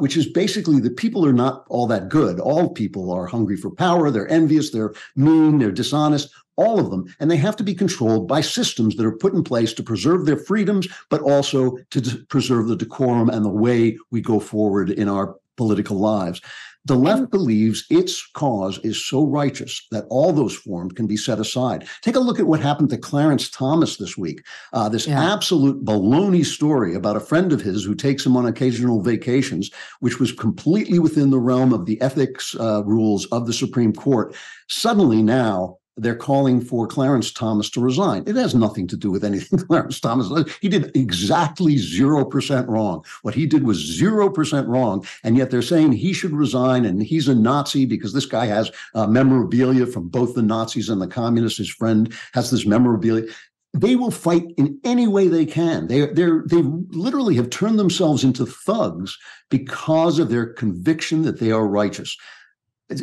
which is basically that people are not all that good. All people are hungry for power. They're envious. They're mean. They're dishonest. All of them. And they have to be controlled by systems that are put in place to preserve their freedoms, but also to preserve the decorum and the way we go forward in our political lives. The left believes its cause is so righteous that all those forms can be set aside. Take a look at what happened to Clarence Thomas this week. Absolute baloney story about a friend of his who takes him on occasional vacations, which was completely within the realm of the ethics rules of the Supreme Court. Suddenly now, they're calling for Clarence Thomas to resign. It has nothing to do with anything Clarence Thomas did. He did exactly 0% wrong. What he did was 0% wrong, and yet they're saying he should resign, and he's a Nazi because this guy has memorabilia from both the Nazis and the communists. His friend has this memorabilia. They will fight in any way they can. They literally have turned themselves into thugs because of their conviction that they are righteous.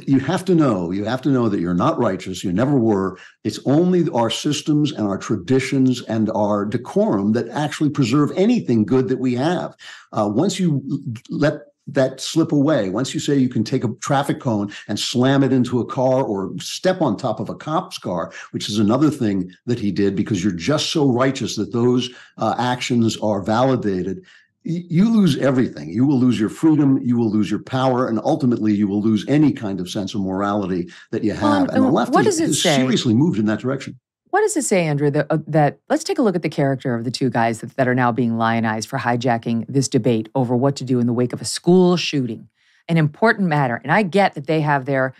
You have to know that you're not righteous. You never were. It's only our systems and our traditions and our decorum that actually preserve anything good that we have. Once you let that slip away, once you say you can take a traffic cone and slam it into a car or step on top of a cop's car, which is another thing that he did because you're just so righteous that those actions are validated, you lose everything. You will lose your freedom, you will lose your power, and ultimately you will lose any kind of sense of morality that you have. And the left has seriously moved in that direction.
What does it say, Andrew, that let's take a look at the character of the two guys that are now being lionized for hijacking this debate over what to do in the wake of a school shooting, an important matter. And I get that they have their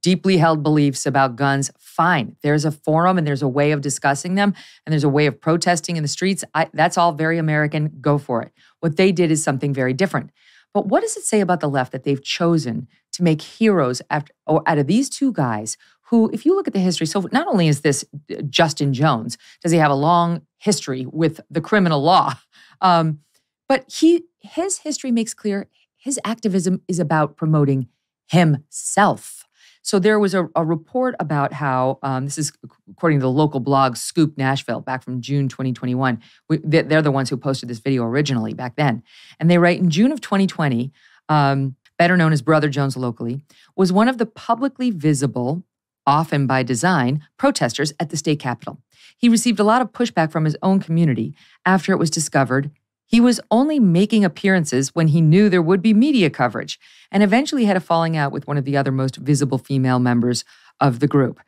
deeply held beliefs about guns. Fine. There's a forum and there's a way of discussing them and there's a way of protesting in the streets. That's all very American. Go for it. What they did is something very different. But what does it say about the left that they've chosen to make heroes out of these two guys who, if you look at the history, so not only is this Justin Jones, does he have a long history with the criminal law, but his history makes clear his activism is about promoting himself. So there was a report about how, this is according to the local blog Scoop Nashville back from June 2021. They're the ones who posted this video originally back then. And they write, in June of 2020, better known as Brother Jones locally, was one of the publicly visible, often by design, protesters at the state capitol. He received a lot of pushback from his own community after it was discovered he was only making appearances when he knew there would be media coverage, and eventually had a falling out with one of the other most visible female members of the group.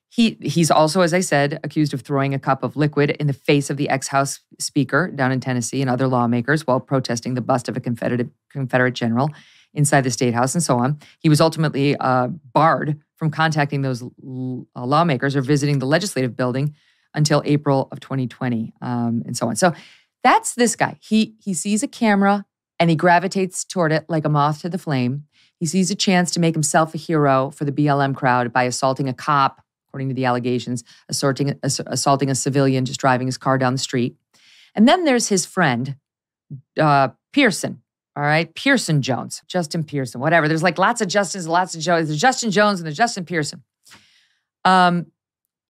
He's also, as I said, accused of throwing a cup of liquid in the face of the ex-House Speaker down in Tennessee and other lawmakers while protesting the bust of a Confederate general inside the State House and so on. He was ultimately barred from contacting those lawmakers or visiting the legislative building until April of 2020 and so on. So that's this guy. He sees a camera and he gravitates toward it like a moth to the flame. He sees a chance to make himself a hero for the BLM crowd by assaulting a cop, according to the allegations, assaulting a civilian just driving his car down the street. And then there's his friend, Pearson, all right? Pearson Jones, Justin Pearson, whatever. There's like lots of Justins, lots of Jones. There's Justin Jones and there's Justin Pearson.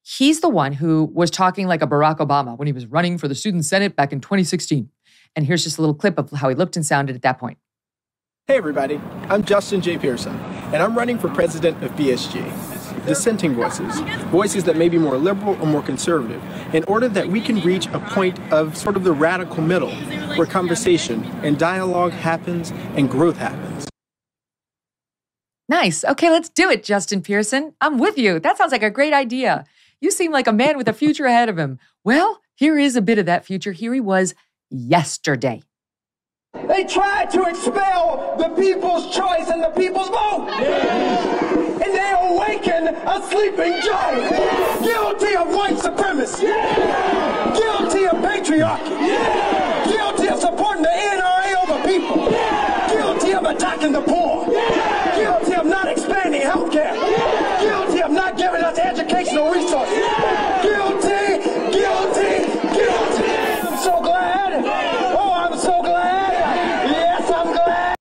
He's the one who was talking like a Barack Obama when he was running for the Student Senate back in 2016. And here's just a little clip of how he looked and sounded at that point.
Hey everybody, I'm Justin J. Pearson, and I'm running for president of BSG. Dissenting voices that may be more liberal or more conservative, in order that we can reach a point of sort of the radical middle, where conversation and dialogue happens and growth happens.
Nice. Okay, let's do it, Justin Pearson. I'm with you. That sounds like a great idea. You seem like a man with a future ahead of him. Well, here is a bit of that future. Here he was yesterday.
They tried to expel the people's choice and the people's vote. Yeah. And they awakened a sleeping giant. Yeah. Guilty of white supremacy. Yeah. Guilty of patriarchy. Yeah. Guilty of supporting the NRA over people. Yeah. Guilty of attacking the poor. Yeah. Guilty of not expanding health care. Yeah. Guilty of not giving us educational resources. Yeah. Guilty, guilty, guilty. I'm so glad. Oh, I'm so glad. Yes, I'm glad.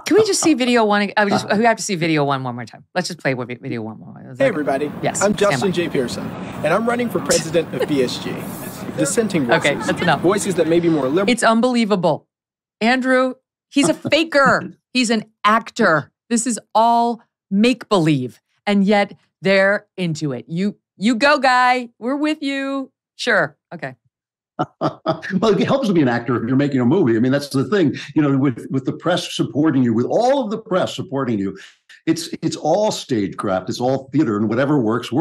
Can we just see video one? We have to see video one more time. Let's just play video one more.
Hey everybody,
yes,
I'm Justin J. Pearson, and I'm running for president of BSG. Dissenting voices,
okay, that's enough.
Voices that may be more liberal.
It's unbelievable. Andrew, he's a faker. He's an actor. This is all make-believe, and yet they're into it. You go, guy. We're with you. Sure. Okay.
Well, it helps to be an actor if you're making a movie. I mean, that's the thing, with the press supporting you, with all of the press supporting you, it's all stagecraft, it's all theater, and whatever works.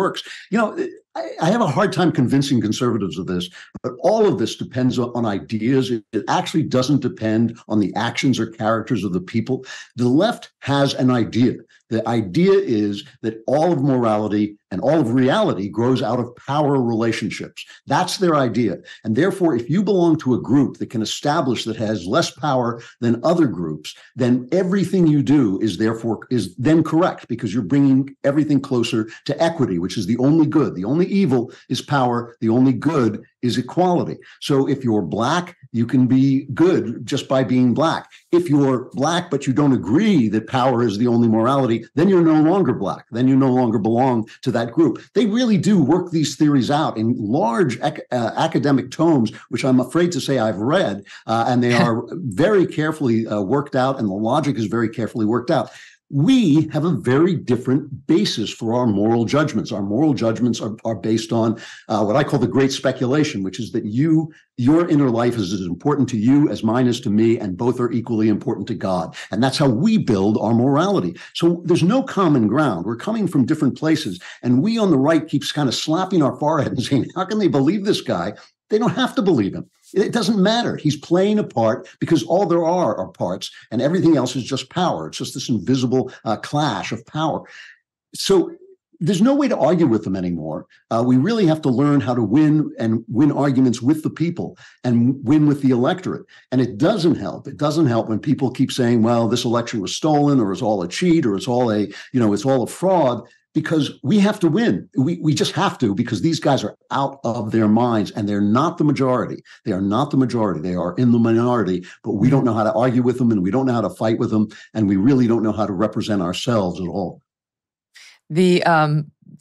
I have a hard time convincing conservatives of this, but all of this depends on ideas. It actually doesn't depend on the actions or characters of the people. The left has an idea. The idea is that all of morality and all of reality grows out of power relationships. That's their idea. And therefore, if you belong to a group that can establish that has less power than other groups, then everything you do is then correct, because you're bringing everything closer to equity, which is the only good. The only evil is power. The only good is equality. So if you're black, you can be good just by being black. If you're black, but you don't agree that power is the only morality, then you're no longer black. Then you no longer belong to that group. They really do work these theories out in large academic tomes, which I'm afraid to say I've read, and they are very carefully worked out, and the logic is very carefully worked out. We have a very different basis for our moral judgments. Our moral judgments are based on what I call the great speculation, which is that your inner life is as important to you as mine is to me, and both are equally important to God. And that's how we build our morality. So there's no common ground. We're coming from different places. And we on the right keeps kind of slapping our forehead and saying, how can they believe this guy? They don't have to believe him. It doesn't matter. He's playing a part because all there are parts, and everything else is just power. It's just this invisible clash of power. So there's no way to argue with them anymore. We really have to learn how to win arguments with the people and win with the electorate. And it doesn't help. It doesn't help when people keep saying, well, this election was stolen, or it's all a cheat, or it's all a fraud. Because we have to win. We just have to, because these guys are out of their minds, and they're not the majority. They are not the majority. They are in the minority, but we don't know how to argue with them, and we don't know how to fight with them, and we really don't know how to represent ourselves at all.
The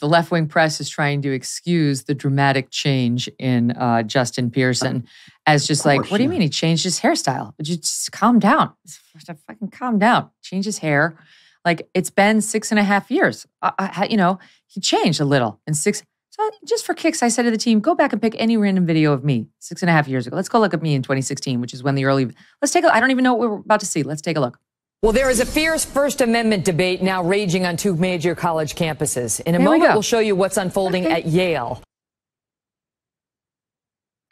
left-wing press is trying to excuse the dramatic change in Justin Pearson as just like, what do you mean he changed his hairstyle? Would you just calm down? Fucking calm down. Change his hair. Like, it's been 6.5 years. He changed a little in 6. So just for kicks, I said to the team, go back and pick any random video of me 6.5 years ago. Let's go look at me in 2016, which is when let's take I don't even know what we're about to see. Let's take a look.
Well, there is a fierce First Amendment debate now raging on 2 major college campuses. In a moment, we'll show you what's unfolding at Yale.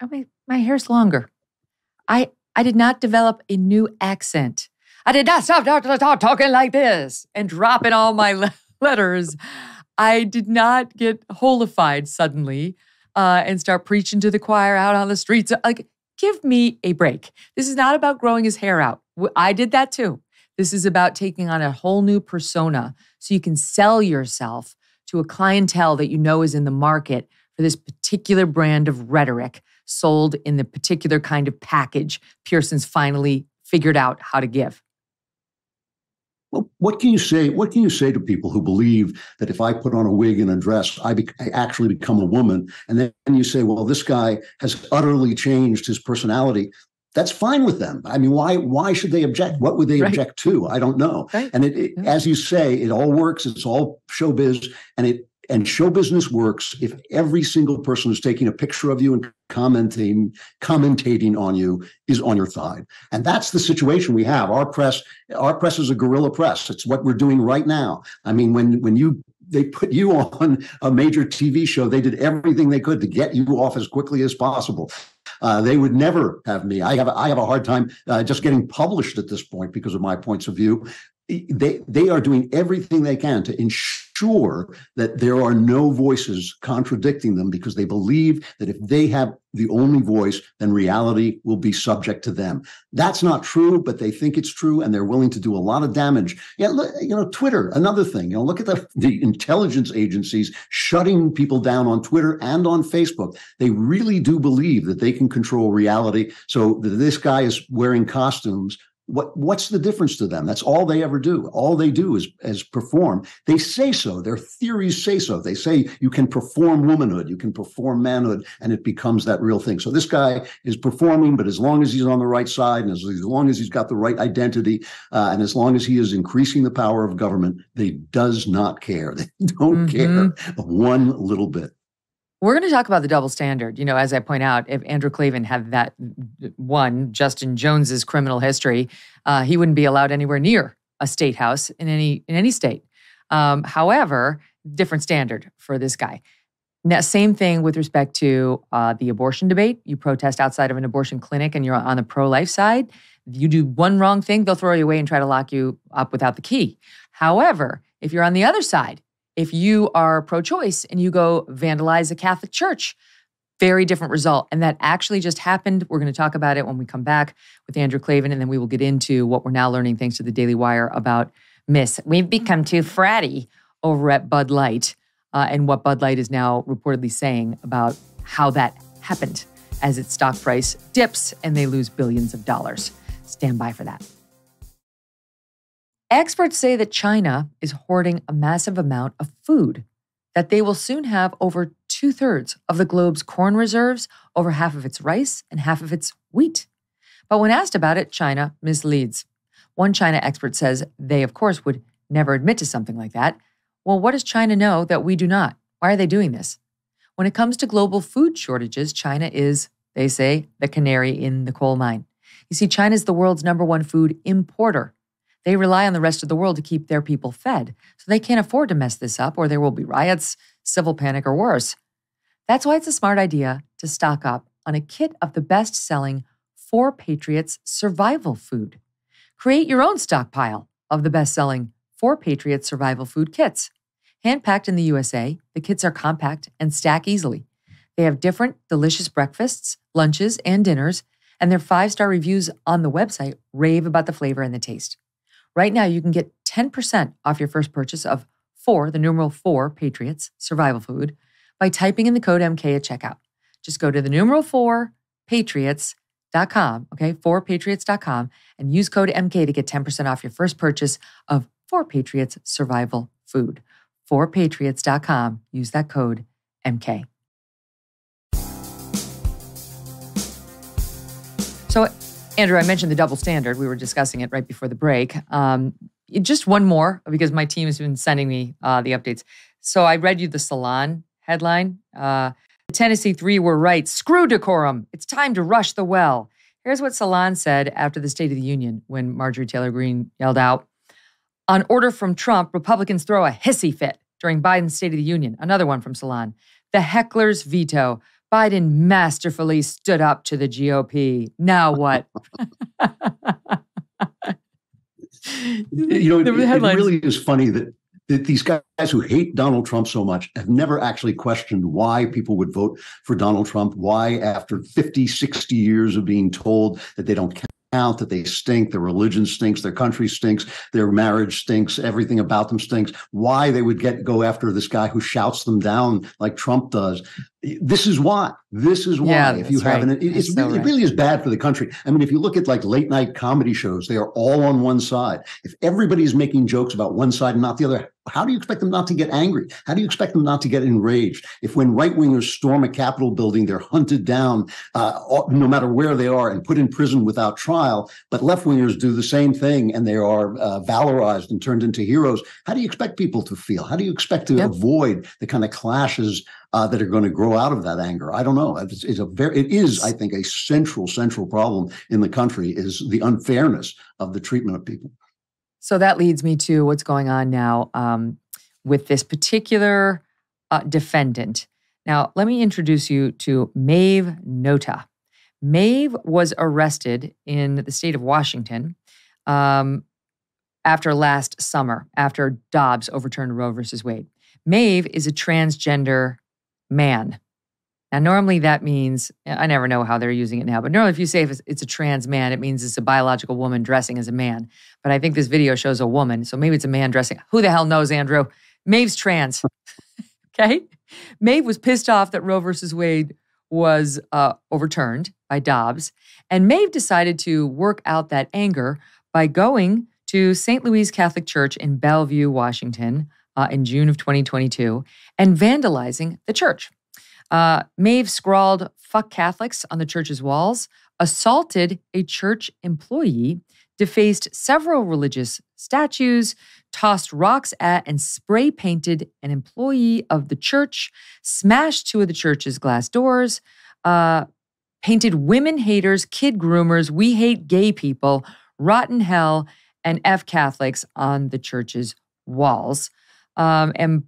Oh, wait, my hair's longer. I did not develop a new accent. I did not stop talking like this and dropping all my letters. I did not get holified suddenly and start preaching to the choir out on the streets. Like, give me a break. This is not about growing his hair out. I did that too. This is about taking on a whole new persona so you can sell yourself to a clientele that you know is in the market for this particular brand of rhetoric sold in the particular kind of package Pearson's finally figured out how to give.
Well, what can you say? What can you say to people who believe that if I put on a wig and a dress, I actually become a woman? And then you say, well, this guy has utterly changed his personality. That's fine with them. I mean, why should they object? What would they object to? I don't know. Right. And as you say, it all works. It's all showbiz, and show business works if every single person who's taking a picture of you and commentating on you is on your side. And that's the situation we have. Our press is a guerrilla press. It's what we're doing right now. I mean, when they put you on a major TV show, they did everything they could to get you off as quickly as possible. They would never have me. I have a hard time just getting published at this point because of my points of view. They are doing everything they can to ensure that there are no voices contradicting them, because they believe that if they have the only voice, then reality will be subject to them. That's not true, but they think it's true, and they're willing to do a lot of damage. Yeah, Twitter, another thing. Look at the intelligence agencies shutting people down on Twitter and on Facebook. They really do believe that they can control reality. So this guy is wearing costumes. What's the difference to them? That's all they ever do. All they do is perform. They say so. Their theories say so. They say you can perform womanhood, you can perform manhood, and it becomes that real thing. So this guy is performing, but as long as he's on the right side, and as long as he's got the right identity, and as long as he is increasing the power of government, they does not care. They don't care one little bit.
We're going to talk about the double standard. As I point out, if Andrew Klavan had that Justin Jones's criminal history, he wouldn't be allowed anywhere near a state house in any state. However, different standard for this guy. Now, same thing with respect to the abortion debate. You protest outside of an abortion clinic and you're on the pro-life side. You do one wrong thing, they'll throw you away and try to lock you up without the key. However, if you're on the other side, if you are pro-choice and you go vandalize a Catholic church, very different result. And that actually just happened. We're going to talk about it when we come back with Andrew Klavan, and then we will get into what we're now learning thanks to the Daily Wire about Miss. We've become too fratty over at Bud Light and what Bud Light is now reportedly saying about how that happened. as its stock price dips and they lose billions of dollars. Stand by for that. Experts say that China is hoarding a massive amount of food, that they will soon have over 2/3 of the globe's corn reserves, over half of its rice, and half of its wheat. But when asked about it, China misleads. One China expert says they, of course, would never admit to something like that. Well, what does China know that we do not? Why are they doing this? When it comes to global food shortages, China is, they say, the canary in the coal mine. You see, China is the world's #1 food importer. They rely on the rest of the world to keep their people fed, so they can't afford to mess this up or there will be riots, civil panic, or worse. That's why it's a smart idea to stock up on a kit of the best-selling 4 Patriots survival food. Create your own stockpile of the best-selling 4 Patriots survival food kits. Hand-packed in the USA, the kits are compact and stack easily. They have different delicious breakfasts, lunches, and dinners, and their 5-star reviews on the website rave about the flavor and the taste. Right now, you can get 10% off your first purchase of 4, the numeral 4 Patriots survival food by typing in the code MK at checkout. Just go to the numeral 4 Patriots.com, okay, 4patriots.com, and use code MK to get 10% off your first purchase of 4 Patriots survival food. 4patriots.com. Use that code MK. So, Andrew, I mentioned the double standard. We were discussing it right before the break. Just one more, because my team has been sending me the updates. So I read you the Salon headline. The Tennessee 3 were right. Screw decorum. It's time to rush the well. Here's what Salon said after the State of the Union when Marjorie Taylor Greene yelled out, on order from Trump, Republicans throw a hissy fit during Biden's State of the Union. Another one from Salon. The heckler's veto. Biden masterfully stood up to the GOP. Now what?
It really is funny that these guys who hate Donald Trump so much have never actually questioned why people would vote for Donald Trump, why after 50, 60 years of being told that they don't count, that they stink, their religion stinks, their country stinks, their marriage stinks, everything about them stinks, why they would go after this guy who shouts them down like Trump does. This is why. This is why.
Yeah,
if you haven't, it really is bad for the country. I mean, if you look at like late night comedy shows, they are all on one side. If everybody's making jokes about one side and not the other, how do you expect them not to get angry? How do you expect them not to get enraged? If when right-wingers storm a Capitol building, they're hunted down no matter where they are and put in prison without trial, but left-wingers do the same thing and they are valorized and turned into heroes, how do you expect people to feel? How do you expect to avoid the kind of clashes that are going to grow out of that anger? I don't know. It is, I think, a central problem in the country is the unfairness of the treatment of people.
So that leads me to what's going on now with this particular defendant. Now, let me introduce you to Maeve Nota. Maeve was arrested in the state of Washington after last summer, after Dobbs overturned Roe versus Wade. Maeve is a transgender man. Now, normally that means, I never know how they're using it now, but normally if you say if it's a trans man, it means it's a biological woman dressing as a man. But I think this video shows a woman, so maybe it's a man dressing. Who the hell knows, Andrew? Maeve's trans. Okay? Maeve was pissed off that Roe versus Wade was overturned by Dobbs, and Maeve decided to work out that anger by going to St. Louis Catholic Church in Bellevue, Washington, in June of 2022, and vandalizing the church. Maeve scrawled, "Fuck Catholics" on the church's walls, assaulted a church employee, defaced several religious statues, tossed rocks at and spray painted an employee of the church, smashed 2 of the church's glass doors, painted women haters, kid groomers, we hate gay people, rotten hell, and F Catholics on the church's walls, and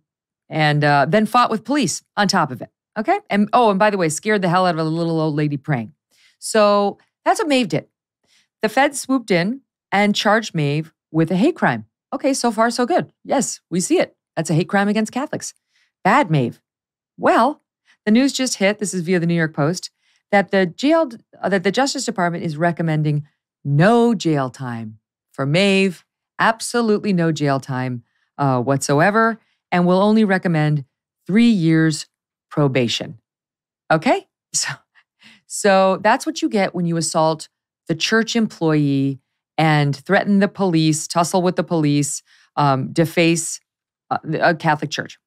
then fought with police on top of it. Okay? And by the way, scared the hell out of a little old lady praying. So that's what Maeve did. The feds swooped in and charged Maeve with a hate crime. Okay, so far so good. Yes, we see it. That's a hate crime against Catholics. Bad, Maeve. Well, the news just hit, this is via the New York Post, that the Justice Department is recommending no jail time for Maeve. Absolutely no jail time whatsoever, and will only recommend 3 years probation. Okay? So that's what you get when you assault the church employee and threaten the police, tussle with the police, deface a Catholic church.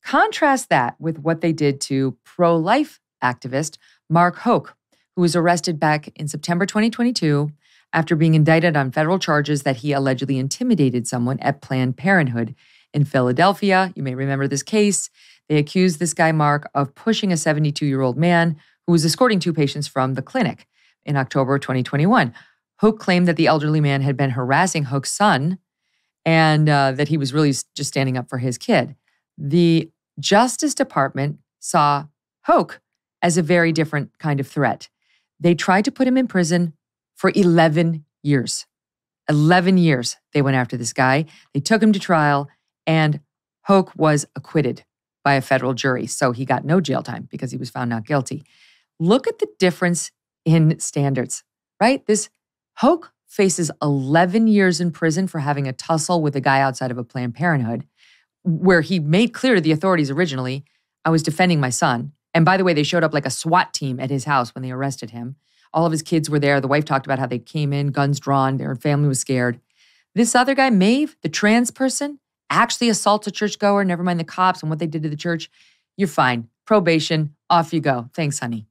Contrast that with what they did to pro-life activist Mark Hoke, who was arrested back in September 2022 after being indicted on federal charges that he allegedly intimidated someone at Planned Parenthood in Philadelphia. You may remember this case. They accused this guy, Mark, of pushing a 72-year-old man who was escorting 2 patients from the clinic in October 2021. Hoke claimed that the elderly man had been harassing Hoke's son and that he was really just standing up for his kid. The Justice Department saw Hoke as a very different kind of threat. They tried to put him in prison for 11 years. 11 years they went after this guy. They took him to trial, and Hoke was acquitted by a federal jury. So he got no jail time because he was found not guilty. Look at the difference in standards, right? This Hoke faces 11 years in prison for having a tussle with a guy outside of a Planned Parenthood, where he made clear to the authorities originally, I was defending my son. And by the way, they showed up like a SWAT team at his house when they arrested him. All of his kids were there. The wife talked about how they came in, guns drawn, their family was scared. This other guy, Maeve, the trans person, actually assaults a churchgoer, never mind the cops and what they did to the church. You're fine. Probation, off you go. Thanks, honey.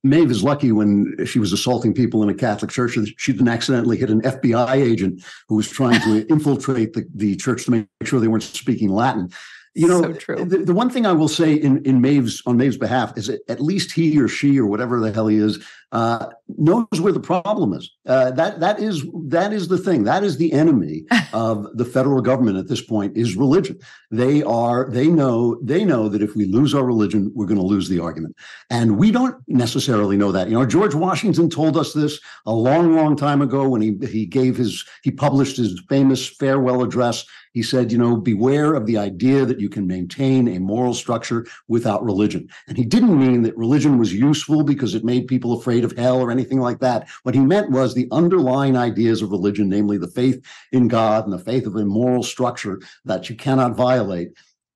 Maeve is lucky when she was assaulting people in a Catholic church, she didn't accidentally hit an FBI agent who was trying to infiltrate the church to make sure they weren't speaking Latin. You know, so true. The one thing I will say on Maeve's behalf is that at least he or she or whatever the hell he is knows where the problem is. That is the thing. That is the enemy of the federal government at this point is religion. They know that if we lose our religion, we're going to lose the argument. And we don't necessarily know that. You know, George Washington told us this a long, long time ago when he published his famous farewell address. He said, you know, beware of the idea that you can maintain a moral structure without religion. And he didn't mean that religion was useful because it made people afraid of hell or anything like that. What he meant was the underlying ideas of religion, namely the faith in God and the faith of a moral structure that you cannot violate,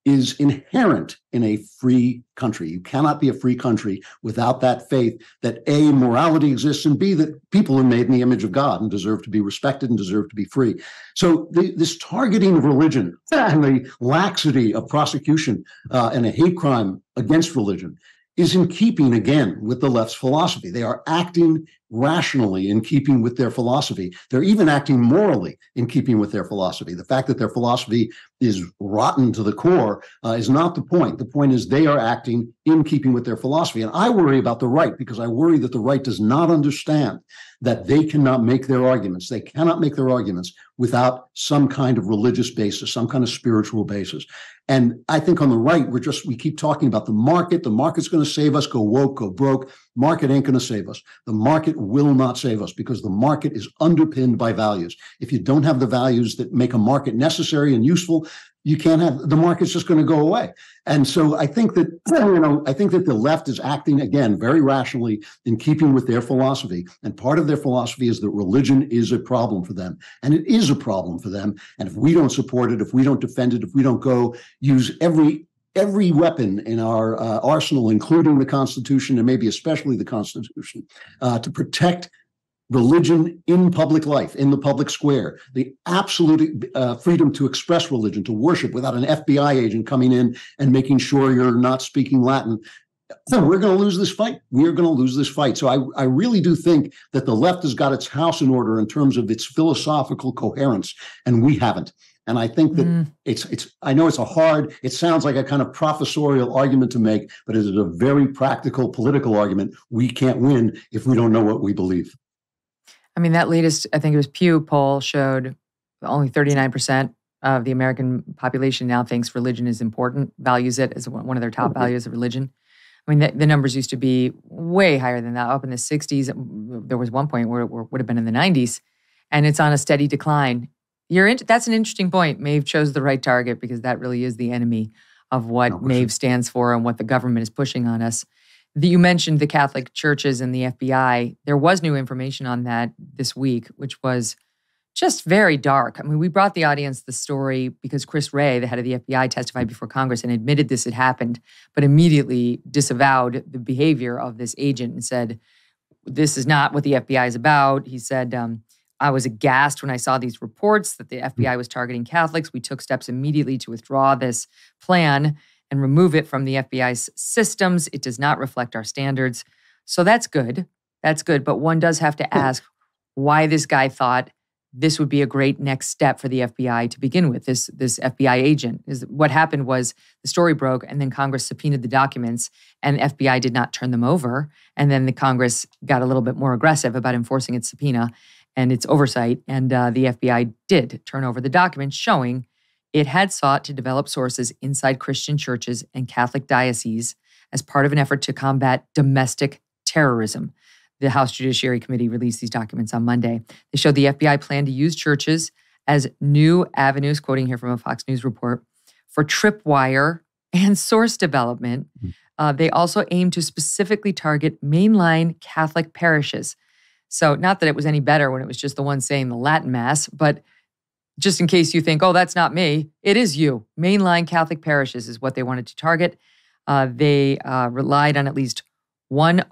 is inherent in a free country. You cannot be a free country without that faith that A, morality exists, and B, that people are made in the image of God and deserve to be respected and deserve to be free. So this targeting of religion and the laxity of prosecution and a hate crime against religion is in keeping, again, with the left's philosophy. They are acting rationally in keeping with their philosophy. They're even acting morally in keeping with their philosophy. The fact that their philosophy is rotten to the core is not the point. The point is they are acting in keeping with their philosophy. And I worry about the right because I worry that the right does not understand that they cannot make their arguments. They cannot make their arguments without some kind of religious basis, some kind of spiritual basis. And I think on the right, we keep talking about the market. The market's going to save us, go woke, go broke. Market ain't going to save us. The market will not save us because the market is underpinned by values. If you don't have the values that make a market necessary and useful, you can't have, the market's just going to go away. And so I think that, the left is acting, again, very rationally in keeping with their philosophy. And part of their philosophy is that religion is a problem for them. And it is a problem for them. And if we don't support it, if we don't defend it, if we don't go use every weapon in our arsenal, including the Constitution and maybe especially the Constitution, to protect religion in public life, in the public square, the absolute freedom to express religion, to worship without an FBI agent coming in and making sure you're not speaking Latin. So we're going to lose this fight. We are going to lose this fight. So I really do think that the left has got its house in order in terms of its philosophical coherence, and we haven't. And I think that I know it sounds like a kind of professorial argument to make, but it is a very practical political argument. We can't win if we don't know what we believe.
I mean, that latest, I think it was Pew poll showed only 39% of the American population now thinks religion is important, values it as one of their top values of religion. I mean, the numbers used to be way higher than that, up in the 60s. There was one point where it would have been in the 90s, and it's on a steady decline. That's an interesting point. Maeve chose the right target because that really is the enemy of what Maeve stands for and what the government is pushing on us. You mentioned the Catholic churches and the FBI. There was new information on that this week, which was just very dark. I mean, we brought the audience the story because Chris Wray, the head of the FBI, testified before Congress and admitted this had happened, but immediately disavowed the behavior of this agent and said, this is not what the FBI is about. He said, I was aghast when I saw these reports that the FBI was targeting Catholics. We took steps immediately to withdraw this plan and remove it from the FBI's systems. It does not reflect our standards. So that's good. That's good. But one does have to ask why this guy thought this would be a great next step for the FBI to begin with, this FBI agent. What happened was the story broke and then Congress subpoenaed the documents and the FBI did not turn them over. And then the Congress got a little bit more aggressive about enforcing its subpoena and its oversight. And the FBI did turn over the documents showing it had sought to develop sources inside Christian churches and Catholic dioceses as part of an effort to combat domestic terrorism. The House Judiciary Committee released these documents on Monday. They showed the FBI plan to use churches as new avenues, quoting here from a Fox News report, for tripwire and source development. They also aim to specifically target mainline Catholic parishes. So not that it was any better when it was just the one saying the Latin Mass, but just in case you think, oh, that's not me, it is you. Mainline Catholic parishes is what they wanted to target. They relied on at least one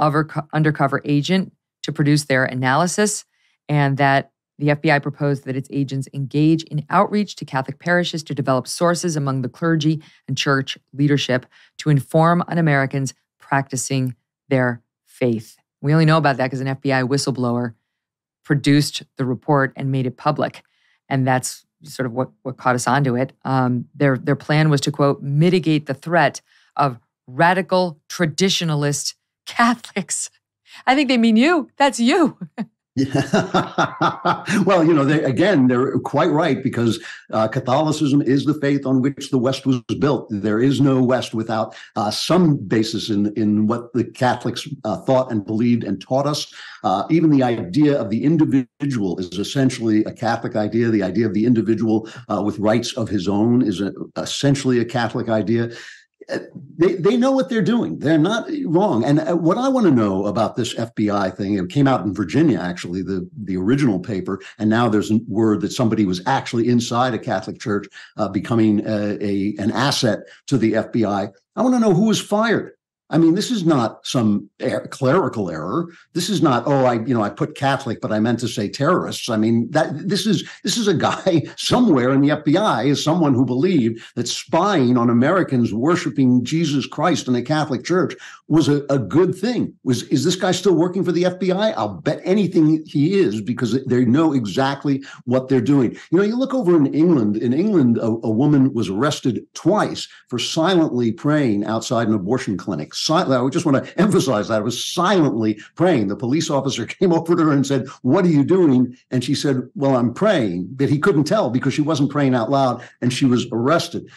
undercover agent to produce their analysis, and that the FBI proposed that its agents engage in outreach to Catholic parishes to develop sources among the clergy and church leadership to inform on Americans practicing their faith. We only know about that because an FBI whistleblower produced the report and made it public, and that's sort of what caught us onto it. Their plan was to, quote, mitigate the threat of radical traditionalist Catholics. I think they mean you. That's you.
Yeah. Well, they're quite right because Catholicism is the faith on which the West was built. There is no West without some basis in what the Catholics thought and believed and taught us. Even the idea of the individual is essentially a Catholic idea. The idea of the individual with rights of his own is essentially a Catholic idea. They know what they're doing. They're not wrong. And what I want to know about this FBI thing, it came out in Virginia, actually, the original paper, and now there's a word that somebody was actually inside a Catholic church becoming an asset to the FBI. I want to know who was fired. I mean, this is not some clerical error. This is not, I put Catholic, but I meant to say terrorists. I mean, this is a guy somewhere in the FBI is someone who believed that spying on Americans worshiping Jesus Christ in a Catholic church was a good thing. Is this guy still working for the FBI? I'll bet anything he is because they know exactly what they're doing. You look over in England. In England, a woman was arrested twice for silently praying outside an abortion clinic. I just want to emphasize that. I was silently praying. The police officer came over to her and said, "What are you doing?" And she said, "Well, I'm praying." But he couldn't tell because she wasn't praying out loud and she was arrested.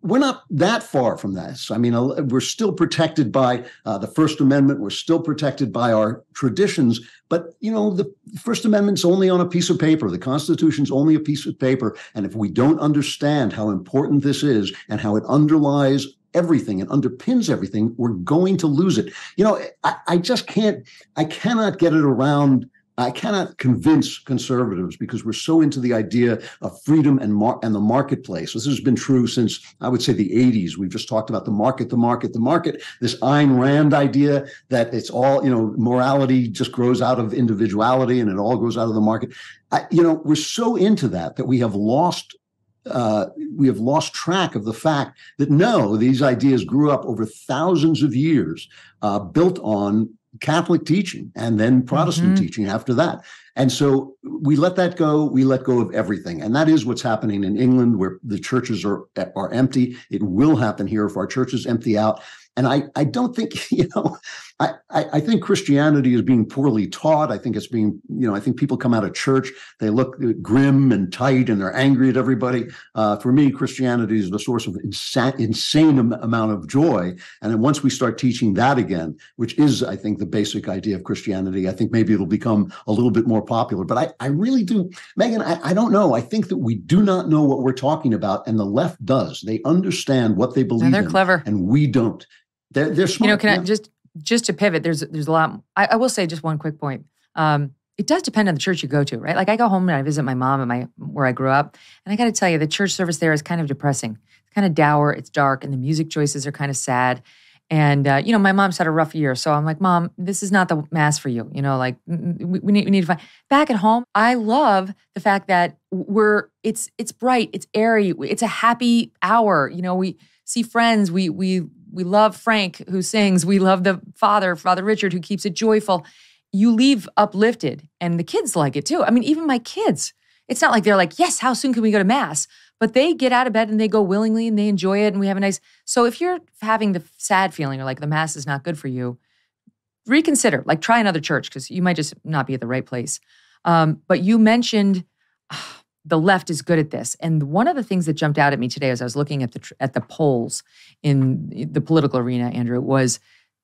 We're not that far from this. I mean, we're still protected by the First Amendment. We're still protected by our traditions. But, the First Amendment's only on a piece of paper. The Constitution's only a piece of paper. And if we don't understand how important this is and how it underlies everything and underpins everything, we're going to lose it. I cannot get it around. I cannot convince conservatives because we're so into the idea of freedom and the marketplace. This has been true since, I would say, the 80s. We've just talked about the market. This Ayn Rand idea that it's all, morality just grows out of individuality and it all grows out of the market. We're so into that we have lost track of the fact that no, these ideas grew up over thousands of years, built on Catholic teaching and then Protestant teaching after that. And so we let that go. We let go of everything. And that is what's happening in England, where the churches are empty. It will happen here if our churches empty out. And I don't think, I think Christianity is being poorly taught. I think it's being, I think people come out of church, they look grim and tight and they're angry at everybody. For me, Christianity is the source of insane amount of joy. And then once we start teaching that again, which is, I think, the basic idea of Christianity, I think maybe it'll become a little bit more popular. But I really do, Megyn, I don't know. I think that we do not know what we're talking about. And the left does. They understand what they believe in.
They're clever.
And we don't. They're smart.
Can I just to pivot, there's a lot. I will say just one quick point. it does depend on the church you go to, right? Like I go home and I visit my mom at where I grew up. And I got to tell you, the church service there is kind of depressing. It's kind of dour, it's dark, and the music choices are kind of sad. And, my mom's had a rough year. So I'm like, Mom, this is not the mass for you. Like we need to find. Back at home, I love the fact that it's bright, it's airy, it's a happy hour. We see friends, we love Frank who sings, we love the Father Richard who keeps it joyful. You leave uplifted, and the kids like it too. I mean, even my kids, it's not like they're like, yes, how soon can we go to mass? But they get out of bed and they go willingly and they enjoy it and we have a nice. So if you're having the sad feeling or like the mass is not good for you, reconsider, like try another church because you might just not be at the right place. But you mentioned the left is good at this. And one of the things that jumped out at me today as I was looking at the polls in the political arena, Andrew, was,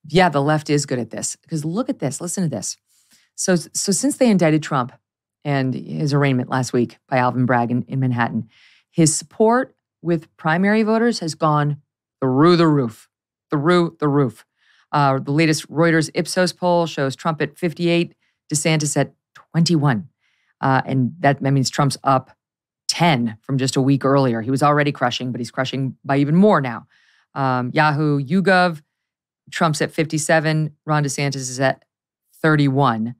yeah, the left is good at this. Because look at this, listen to this. So since they indicted Trump and his arraignment last week by Alvin Bragg in Manhattan, his support with primary voters has gone through the roof. The latest Reuters Ipsos poll shows Trump at 58, DeSantis at 21. And that means Trump's up 10 from just a week earlier. He was already crushing, but he's crushing by even more now. Yahoo, YouGov, Trump's at 57. Ron DeSantis is at 31.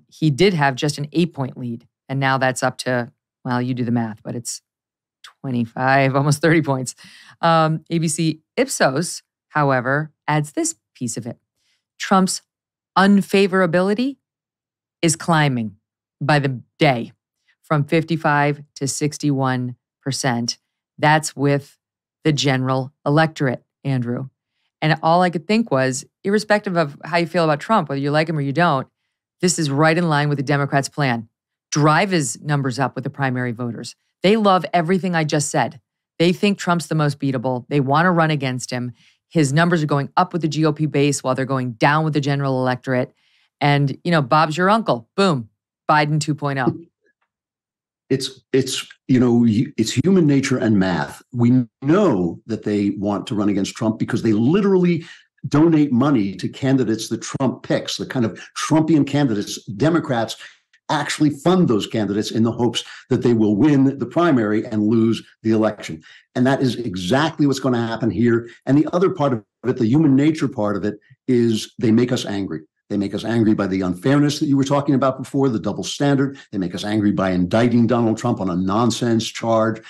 He did have just an 8-point lead. And now that's up to, well, you do the math, but it's 25, almost 30 points. ABC Ipsos, however, adds this piece of it. Trump's unfavorability is climbing by the day from 55 to 61%. That's with the general electorate, Andrew. And all I could think was, irrespective of how you feel about Trump, whether you like him or you don't, this is right in line with the Democrats' plan. Drive his numbers up with the primary voters. They love everything I just said. They think Trump's the most beatable. They want to run against him. His numbers are going up with the GOP base while they're going down with the general electorate. And, Bob's your uncle. Boom. Biden 2.0.
It's human nature and math. We know that they want to run against Trump because they literally donate money to candidates that Trump picks, the kind of Trumpian candidates. Democrats actually fund those candidates in the hopes that they will win the primary and lose the election. And that is exactly what's going to happen here. And the other part of it, the human nature part of it, is they make us angry. They make us angry by the unfairness that you were talking about before, the double standard. They make us angry by indicting Donald Trump on a nonsense charge.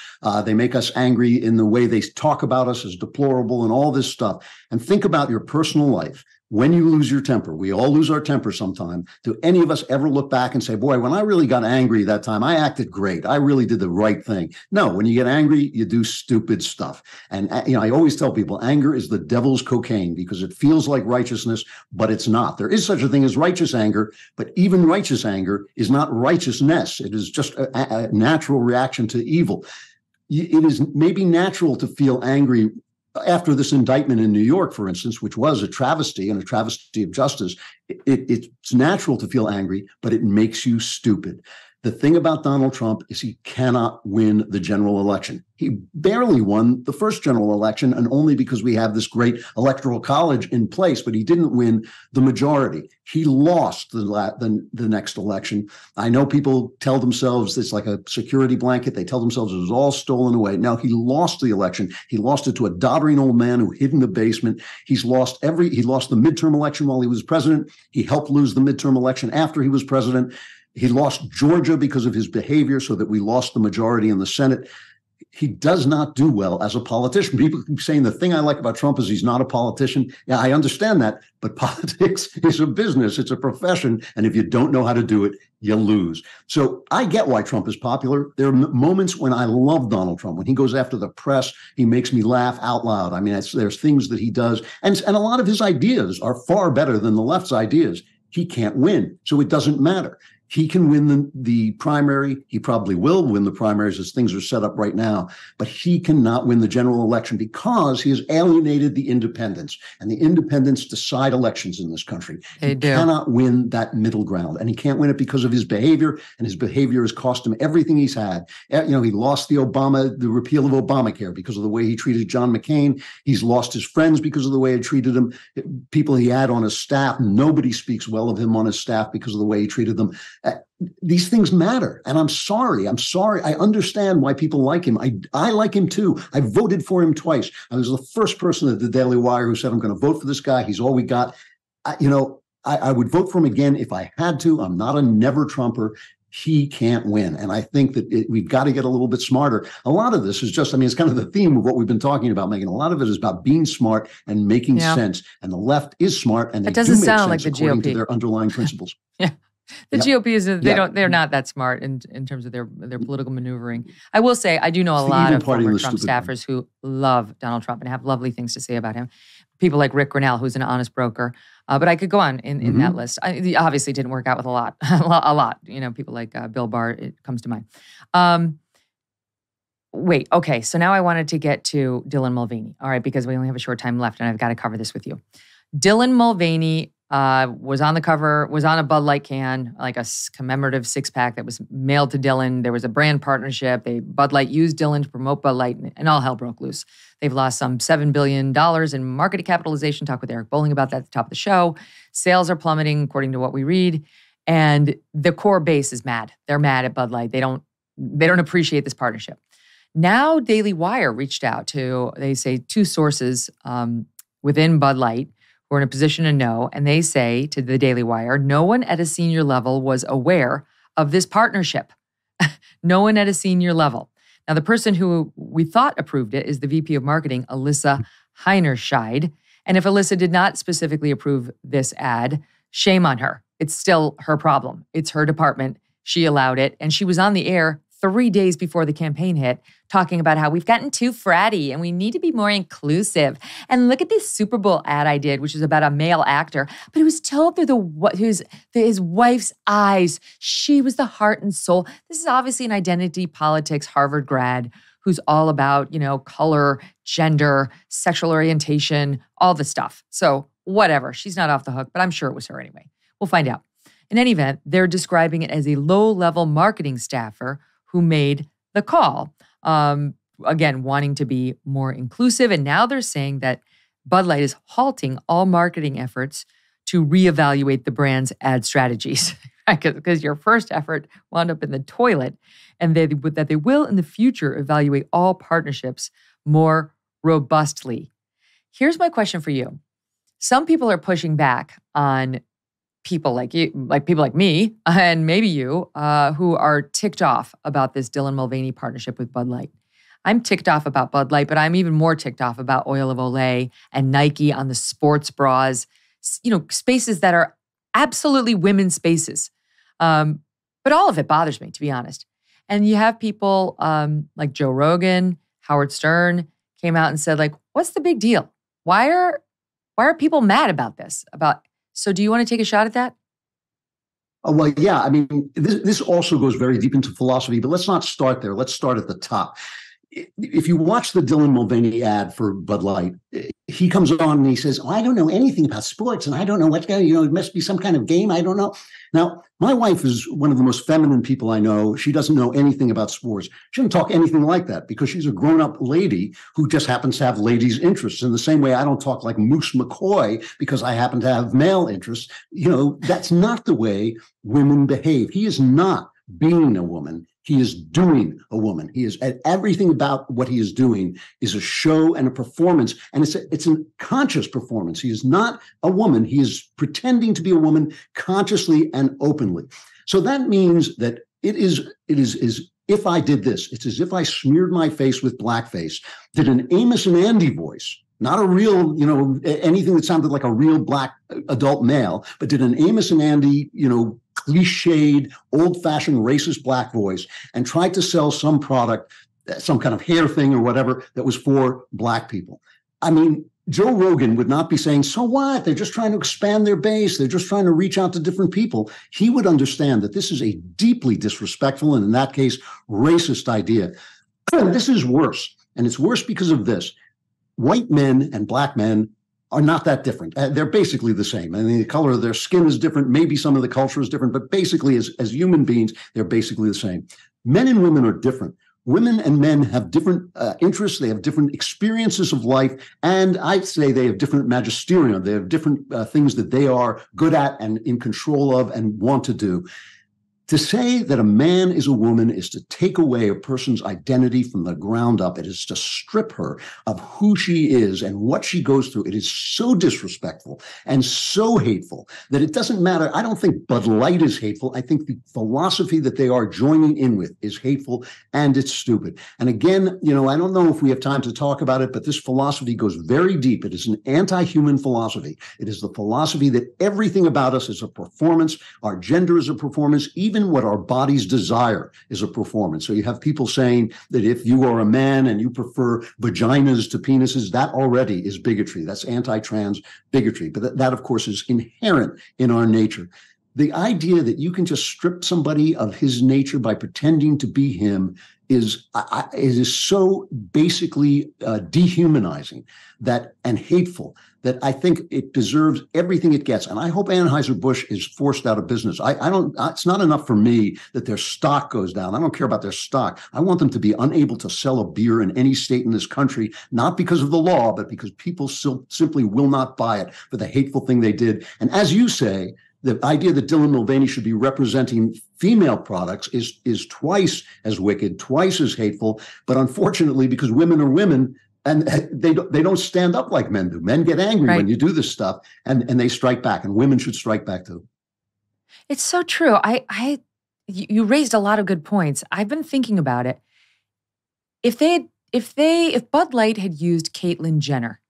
They make us angry in the way they talk about us as deplorable and all this stuff. And think about your personal life. When you lose your temper, we all lose our temper sometime. Do any of us ever look back and say, boy, when I really got angry that time, I acted great. I really did the right thing. No, when you get angry, you do stupid stuff. And I always tell people anger is the devil's cocaine because it feels like righteousness, but it's not. There is such a thing as righteous anger, but even righteous anger is not righteousness. It is just a natural reaction to evil. It is maybe natural to feel angry after this indictment in New York, for instance, which was a travesty and a travesty of justice. It's natural to feel angry, but it makes you stupid. The thing about Donald Trump is he cannot win the general election. He barely won the first general election, and only because we have this great electoral college in place, but he didn't win the majority. He lost the next election. I know people tell themselves it's like a security blanket. They tell themselves it was all stolen away. Now, he lost the election. He lost it to a doddering old man who hid in the basement. He lost the midterm election while he was president. He helped lose the midterm election after he was president. He lost Georgia because of his behavior, so that we lost the majority in the Senate. He does not do well as a politician. People keep saying the thing I like about Trump is he's not a politician. Yeah, I understand that, but politics is a business. It's a profession. And if you don't know how to do it, you lose. So I get why Trump is popular. There are moments when I love Donald Trump. When he goes after the press, he makes me laugh out loud. I mean, there's things that he does. And a lot of his ideas are far better than the left's ideas. He can't win, so it doesn't matter. He can win the primary. He probably will win the primaries as things are set up right now, but he cannot win the general election because he has alienated the independents, and the independents decide elections in this country. He cannot win that middle ground, and he can't win it because of his behavior, and his behavior has cost him everything he's had. You know, he lost the repeal of Obamacare because of the way he treated John McCain. He's lost his friends because of the way he treated them. People he had on his staff, nobody speaks well of him on his staff because of the way he treated them. These things matter. And I'm sorry. I understand why people like him. I like him too. I voted for him twice. I was the first person at the Daily Wire who said, I'm going to vote for this guy. He's all we got. I would vote for him again if I had to. I'm not a never Trumper. He can't win. And I think that we've got to get a little bit smarter. A lot of this is just, it's kind of the theme of what we've been talking about, Megyn. A lot of it is about being smart and making sense. And the left is smart, and they do make sense according to their underlying principles.
Yeah. The GOP is they're not that smart in terms of their political maneuvering. I will say I do know a lot of former Trump staffers who love Donald Trump and have lovely things to say about him. People like Rick Grinnell, who's an honest broker. But I could go on in that list. He obviously didn't work out with a lot. You know, people like Bill Barr, it comes to mind. Wait, okay. So now I wanted to get to Dylan Mulvaney. All right, because we only have a short time left and I've got to cover this with you. Dylan Mulvaney was on the cover, was on a Bud Light can, like a commemorative six-pack that was mailed to Dylan. There was a brand partnership. Bud Light used Dylan to promote Bud Light, and all hell broke loose. They've lost some $7 billion in market capitalization. Talk with Eric Bolling about that at the top of the show. Sales are plummeting, according to what we read. And the core base is mad. They're mad at Bud Light. They don't appreciate this partnership. Now, Daily Wire reached out to, they say, two sources within Bud Light who are in a position to know, and they say to the Daily Wire, no one at a senior level was aware of this partnership. No one at a senior level. Now, the person who we thought approved it is the VP of Marketing, Alyssa Heinerscheid. And if Alyssa did not specifically approve this ad, shame on her. It's still her problem. It's her department. She allowed it. And she was on the air 3 days before the campaign hit, talking about how we've gotten too fratty and we need to be more inclusive. And look at this Super Bowl ad I did, which is about a male actor, but it was told through his wife's eyes. She was the heart and soul. This is obviously an identity politics Harvard grad who's all about, color, gender, sexual orientation, all the stuff. So whatever, she's not off the hook, but I'm sure it was her anyway. We'll find out. In any event, they're describing it as a low-level marketing staffer who made the call, again, wanting to be more inclusive. And now they're saying that Bud Light is halting all marketing efforts to reevaluate the brand's ad strategies, because your first effort wound up in the toilet, and that they will in the future evaluate all partnerships more robustly. Here's my question for you. Some people are pushing back on people like you, like people like me, and maybe you, who are ticked off about this Dylan Mulvaney partnership with Bud Light. I'm ticked off about Bud Light, but I'm even more ticked off about Oil of Olay and Nike on the sports bras, spaces that are absolutely women's spaces. But all of it bothers me, to be honest. And you have people like Joe Rogan, Howard Stern came out and said, like, what's the big deal? Why are people mad about this? So do you want to take a shot at that?
Well, yeah. I mean, this also goes very deep into philosophy, but let's not start there. Let's start at the top. If you watch the Dylan Mulvaney ad for Bud Light, he comes on and he says, I don't know anything about sports, and I don't know what's going on. It must be some kind of game. I don't know. Now, my wife is one of the most feminine people I know. She doesn't know anything about sports. She doesn't talk anything like that because she's a grown-up lady who just happens to have ladies' interests. In the same way, I don't talk like Moose McCoy because I happen to have male interests. That's not the way women behave. He is not being a woman. He is doing a woman. He is everything about what he is doing is a show and a performance, and it's a conscious performance. He is not a woman. He is pretending to be a woman consciously and openly. So that means that it is if I did this, it's as if I smeared my face with blackface, did an Amos and Andy voice, not a real, anything that sounded like a real black adult male, but did an Amos and Andy, cliched, old-fashioned racist black voice and tried to sell some product, some kind of hair thing or whatever that was for black people. I mean, Joe Rogan would not be saying, so what? They're just trying to expand their base. They're just trying to reach out to different people. He would understand that this is a deeply disrespectful and, in that case, racist idea. This is worse. And it's worse because of this. White men and black men are not that different. They're basically the same. I mean, the color of their skin is different. Maybe some of the culture is different, but basically as human beings, they're basically the same. Men and women are different. Women and men have different interests. They have different experiences of life. And I'd say they have different magisterium. They have different things that they are good at and in control of and want to do. To say that a man is a woman is to take away a person's identity from the ground up. It is to strip her of who she is and what she goes through. It is so disrespectful and so hateful that it doesn't matter. I don't think Bud Light is hateful. I think the philosophy that they are joining in with is hateful and it's stupid. And again, you know, I don't know if we have time to talk about it, but this philosophy goes very deep. It is an anti-human philosophy. It is the philosophy that everything about us is a performance. Our gender is a performance. Even what our bodies desire is a performance. So you have people saying that if you are a man and you prefer vaginas to penises, that already is bigotry. That's anti-trans bigotry. But that, of course, is inherent in our nature. The idea that you can just strip somebody of his nature by pretending to be him is so basically dehumanizing and hateful that I think it deserves everything it gets. And I hope Anheuser-Busch is forced out of business. It's not enough for me that their stock goes down. I don't care about their stock. I want them to be unable to sell a beer in any state in this country, not because of the law, but because people simply will not buy it for the hateful thing they did. And as you say, the idea that Dylan Mulvaney should be representing female products is twice as wicked, twice as hateful. But unfortunately, because women are women, and they don't stand up like men do. Men get angry when you do this stuff, and they strike back, and women should strike back too.
It's so true. You raised a lot of good points. I've been thinking about it. If Bud Light had used Caitlyn Jenner,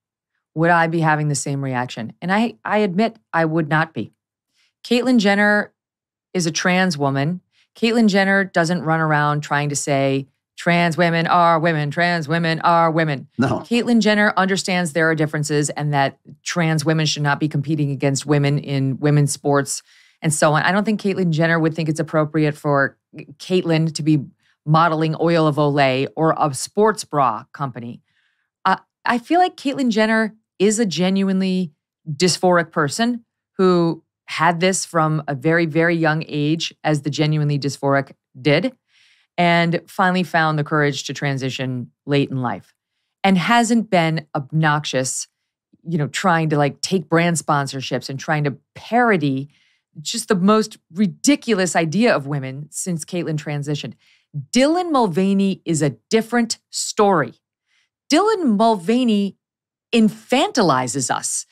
would I be having the same reaction? And I admit I would not be. Caitlyn Jenner is a trans woman. Caitlyn Jenner doesn't run around trying to say, trans women are women, trans women are women.
No.
Caitlyn Jenner understands there are differences and that trans women should not be competing against women in women's sports and so on. I don't think Caitlyn Jenner would think it's appropriate for Caitlyn to be modeling Oil of Olay or a sports bra company. I feel like Caitlyn Jenner is a genuinely dysphoric person who had this from a very, very young age, as the genuinely dysphoric did, and finally found the courage to transition late in life and hasn't been obnoxious, trying to take brand sponsorships and trying to parody just the most ridiculous idea of women since Caitlyn transitioned. Dylan Mulvaney is a different story. Dylan Mulvaney infantilizes us.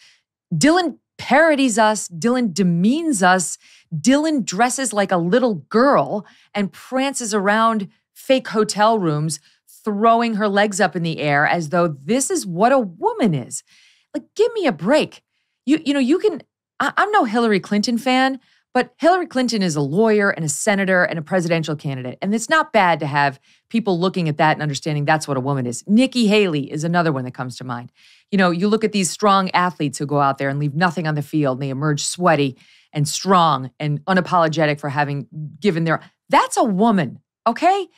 Dylan parodies us. Dylan demeans us. Dylan dresses like a little girl and prances around fake hotel rooms, throwing her legs up in the air as though this is what a woman is. Give me a break. I'm no Hillary Clinton fan, but Hillary Clinton is a lawyer and a senator and a presidential candidate. And it's not bad to have people looking at that and understanding that's what a woman is. Nikki Haley is another one that comes to mind. You look at these strong athletes who go out there and leave nothing on the field and they emerge sweaty and strong and unapologetic for having given that's a woman, okay?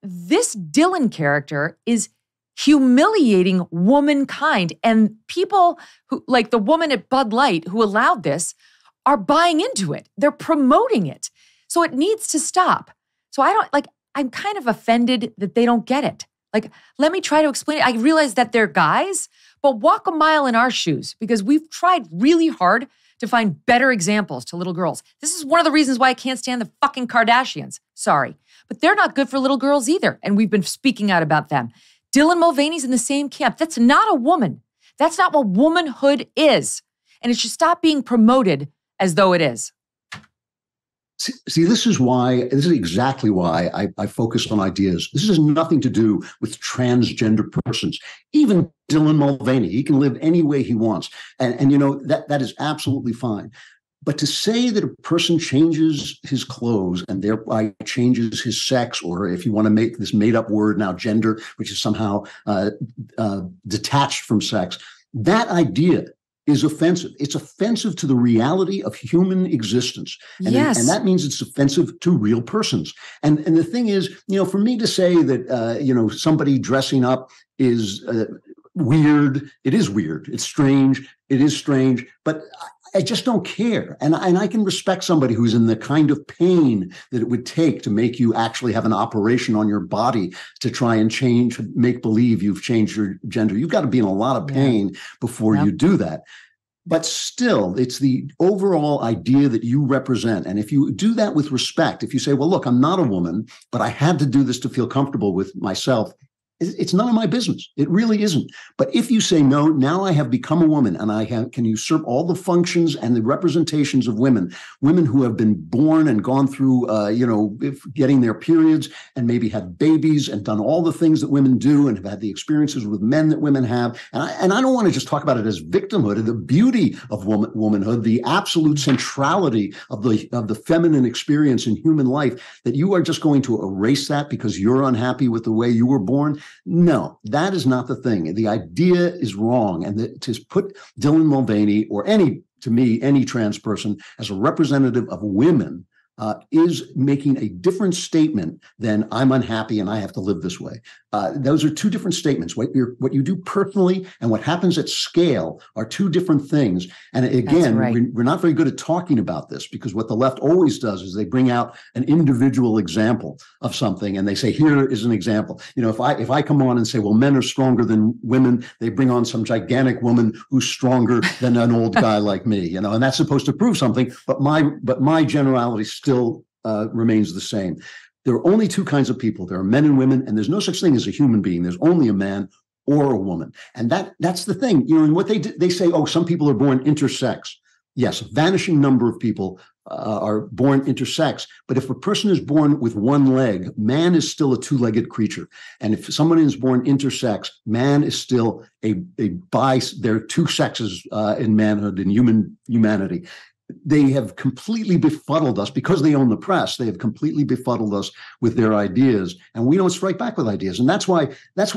This Dylan character is humiliating womankind. And people who, like the woman at Bud Light who allowed this, are buying into it. They're promoting it. So it needs to stop. So I'm kind of offended that they don't get it. Let me try to explain it. I realize that they're guys, but walk a mile in our shoes because we've tried really hard to find better examples to little girls. This is one of the reasons why I can't stand the fucking Kardashians. Sorry. But they're not good for little girls either. And we've been speaking out about them. Dylan Mulvaney's in the same camp. That's not a woman. That's not what womanhood is. And it should stop being promoted as though it is.
See, this is exactly why I focus on ideas. This has nothing to do with transgender persons. Even Dylan Mulvaney, he can live any way he wants. And that is absolutely fine. But to say that a person changes his clothes and thereby changes his sex, or if you want to make this made up word now, gender, which is somehow detached from sex, That idea is offensive. It's offensive to the reality of human existence. And,
yes.
And that means it's offensive to real persons. And the thing is, for me to say that, somebody dressing up is weird, it is weird. It's strange. It is strange. But I just don't care. And I can respect somebody who's in the kind of pain that it would take to make you actually have an operation on your body to try and make believe you've changed your gender. You've got to be in a lot of pain before you do that. But still, it's the overall idea that you represent. And if you do that with respect, if you say, well, look, I'm not a woman, but I had to do this to feel comfortable with myself, it's none of my business. It really isn't. But if you say, no, now I have become a woman and I can usurp all the functions and the representations of women who have been born and gone through, getting their periods and maybe had babies and done all the things that women do and have had the experiences with men that women have. And I don't want to just talk about it as victimhood and the beauty of womanhood, the absolute centrality of the feminine experience in human life, that you are just going to erase that because you're unhappy with the way you were born. No, that is not the thing. The idea is wrong. And to put Dylan Mulvaney or any trans person as a representative of women is making a different statement than I'm unhappy and I have to live this way. Those are two different statements. What you do personally and what happens at scale are two different things. And again, we're not very good at talking about this because what the left always does is they bring out an individual example of something and they say, here is an example. If I come on and say, well, men are stronger than women, they bring on some gigantic woman who's stronger than an old guy like me, and that's supposed to prove something. But my generality still remains the same. There are only two kinds of people. There are men and women, and there's no such thing as a human being. There's only a man or a woman. And that's the thing. And what they say, some people are born intersex. Yes, a vanishing number of people are born intersex. But if a person is born with one leg, man is still a two-legged creature. And if someone is born intersex, man is still there are two sexes in manhood, in humanity. They have completely befuddled us because they own the press. They have completely befuddled us with their ideas, and we don't strike back with ideas. And that's why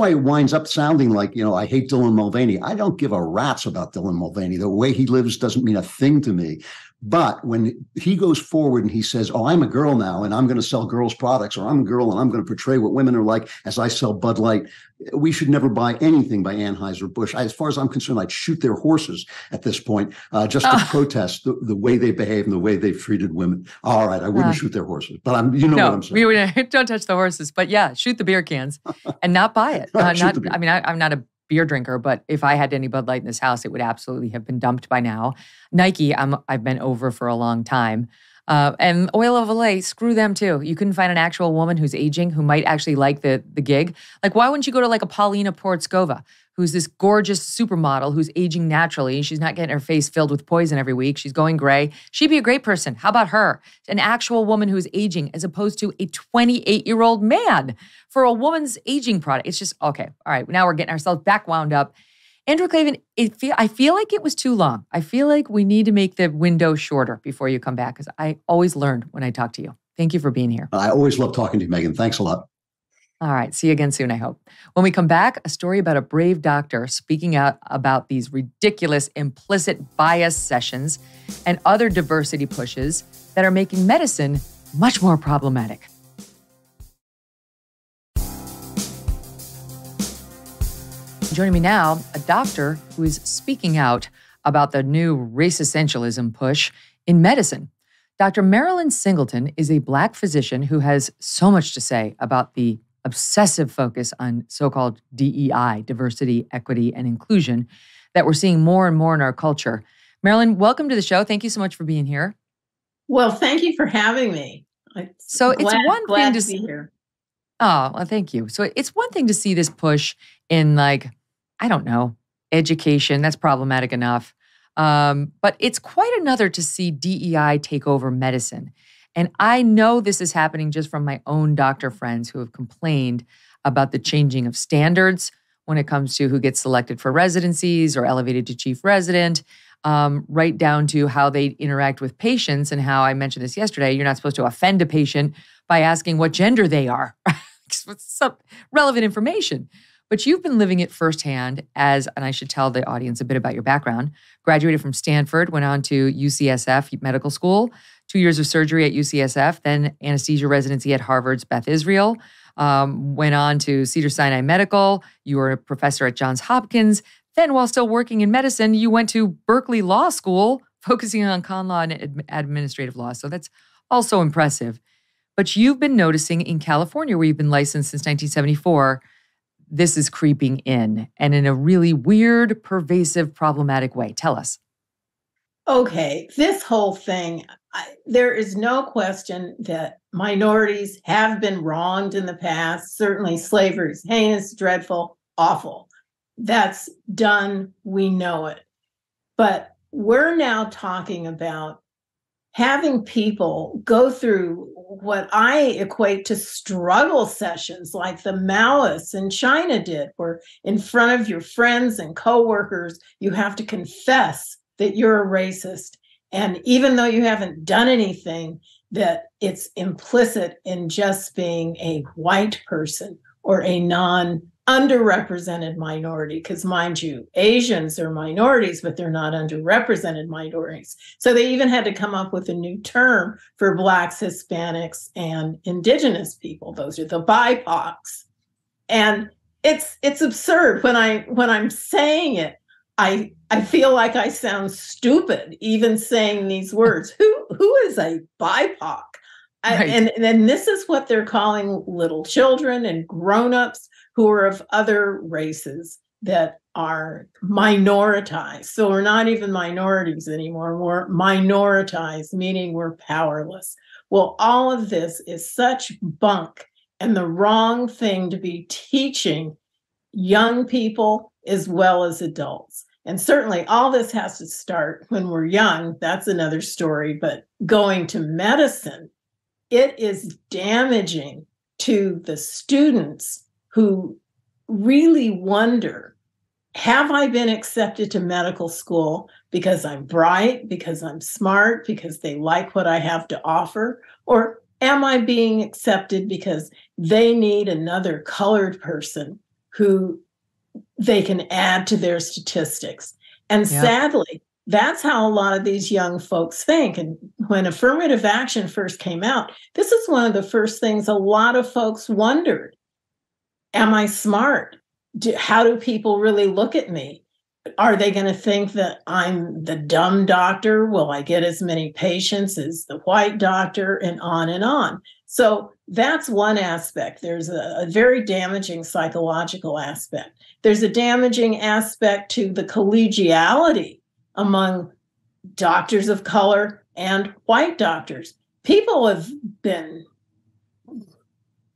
it winds up sounding like, I hate Dylan Mulvaney. I don't give a rat's about Dylan Mulvaney. The way he lives doesn't mean a thing to me. But when he goes forward and he says, I'm a girl now and I'm going to sell girls' products, or I'm a girl and I'm going to portray what women are like as I sell Bud Light, we should never buy anything by Anheuser-Busch. As far as I'm concerned, I'd shoot their horses at this point just to protest the way they behave and the way they've treated women. All right, I wouldn't shoot their horses, but what I'm saying.
Don't touch the horses. But yeah, shoot the beer cans and not buy it. I'm not a beer drinker, but if I had any Bud Light in this house, it would absolutely have been dumped by now. Nike, I've been over for a long time. And Oil of Olay, screw them too. You couldn't find an actual woman who's aging who might actually like the gig. Like, why wouldn't you go to like a Paulina Portskova, who's this gorgeous supermodel who's aging naturally? She's not getting her face filled with poison every week. She's going gray. She'd be a great person. How about her? An actual woman who's aging as opposed to a 28-year-old man for a woman's aging product. It's just, okay, all right, now we're getting ourselves back wound up. Andrew Klavan, I feel like it was too long. I feel like we need to make the window shorter before you come back, because I always learn when I talk to you. Thank you for being here.
I always love talking to you, Megyn. Thanks a lot.
All right. See you again soon, I hope. When we come back, a story about a brave doctor speaking out about these ridiculous implicit bias sessions and other diversity pushes that are making medicine much more problematic. Joining me now, a doctor who is speaking out about the new race essentialism push in medicine. Dr. Marilyn Singleton is a Black physician who has so much to say about the obsessive focus on so-called DEI, diversity, equity, and inclusion, that we're seeing more and more in our culture. Marilyn, welcome to the show. Thank you so much for being here.
Well, thank you for having me.
It's one thing to
be here.
Oh, well, thank you. So it's one thing to see this push in, like, I don't know, education. That's problematic enough. But it's quite another to see DEI take over medicine. And I know this is happening just from my own doctor friends who have complained about the changing of standards when it comes to who gets selected for residencies or elevated to chief resident, right down to how they interact with patients, and how, I mentioned this yesterday, you're not supposed to offend a patient by asking what gender they are. Some relevant information. But you've been living it firsthand and I should tell the audience a bit about your background. Graduated from Stanford, went on to UCSF Medical School, 2 years of surgery at UCSF, then anesthesia residency at Harvard's Beth Israel. Went on to Cedars-Sinai Medical. You were a professor at Johns Hopkins. Then, while still working in medicine, you went to Berkeley Law School, focusing on con law and administrative law. So that's also impressive. But you've been noticing in California, where you've been licensed since 1974, this is creeping in, and in a really weird, pervasive, problematic way. Tell us.
Okay, this whole thing, there is no question that minorities have been wronged in the past. Certainly slavery is heinous, dreadful, awful. That's done. We know it. But we're now talking about having people go through what I equate to struggle sessions like the Maoists in China did, where in front of your friends and coworkers, you have to confess that you're a racist. And even though you haven't done anything, that it's implicit in just being a white person or a underrepresented minority, because mind you, Asians are minorities, but they're not underrepresented minorities. So they even had to come up with a new term for Blacks, Hispanics, and Indigenous people. Those are the BIPOCs. And it's absurd. When I'm saying it, I feel like I sound stupid even saying these words. Who is a BIPOC? Right. And this is what they're calling little children and grown-ups who are of other races that are minoritized. So we're not even minorities anymore. We're minoritized, meaning we're powerless. Well, all of this is such bunk and the wrong thing to be teaching young people as well as adults. And certainly all this has to start when we're young. That's another story. But going to medicine, it is damaging to the students who really wonder, have I been accepted to medical school because I'm bright, because I'm smart, because they like what I have to offer? Or am I being accepted because they need another colored person who they can add to their statistics? And sadly, that's how a lot of these young folks think. And when affirmative action first came out, this is one of the first things a lot of folks wondered. Am I smart? How do people really look at me? Are they going to think that I'm the dumb doctor? Will I get as many patients as the white doctor? And on and on. So that's one aspect. There's a very damaging psychological aspect. There's a damaging aspect to the collegiality among doctors of color and white doctors. People have been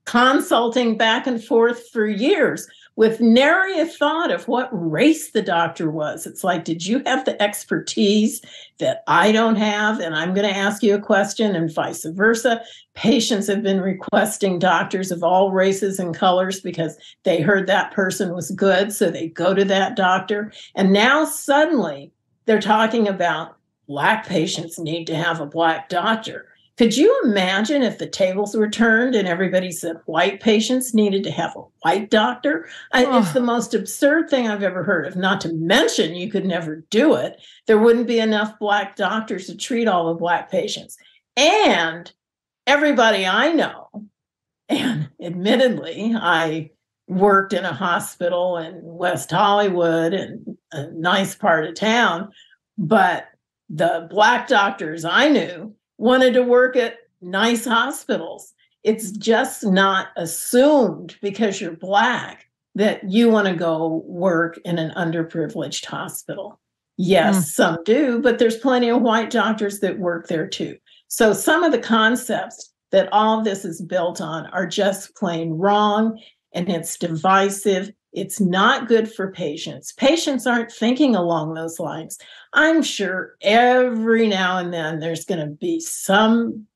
consulting back and forth for years with nary a thought of what race the doctor was. It's like, did you have the expertise that I don't have? And I'm going to ask you a question, and vice versa. Patients have been requesting doctors of all races and colors because they heard that person was good, so they go to that doctor. And now suddenly they're talking about Black patients need to have a Black doctor. Could you imagine if the tables were turned and everybody said white patients needed to have a white doctor? It's the most absurd thing I've ever heard of, not to mention you could never do it. There wouldn't be enough Black doctors to treat all the Black patients. And everybody I know, and admittedly, I worked in a hospital in West Hollywood and a nice part of town, but the Black doctors I knew wanted to work at nice hospitals. It's just not assumed because you're Black that you want to go work in an underprivileged hospital. Yes, some do, but there's plenty of white doctors that work there too. So some of the concepts that all of this is built on are just plain wrong, and it's divisive. It's not good for patients. Patients aren't thinking along those lines. I'm sure every now and then there's going to be some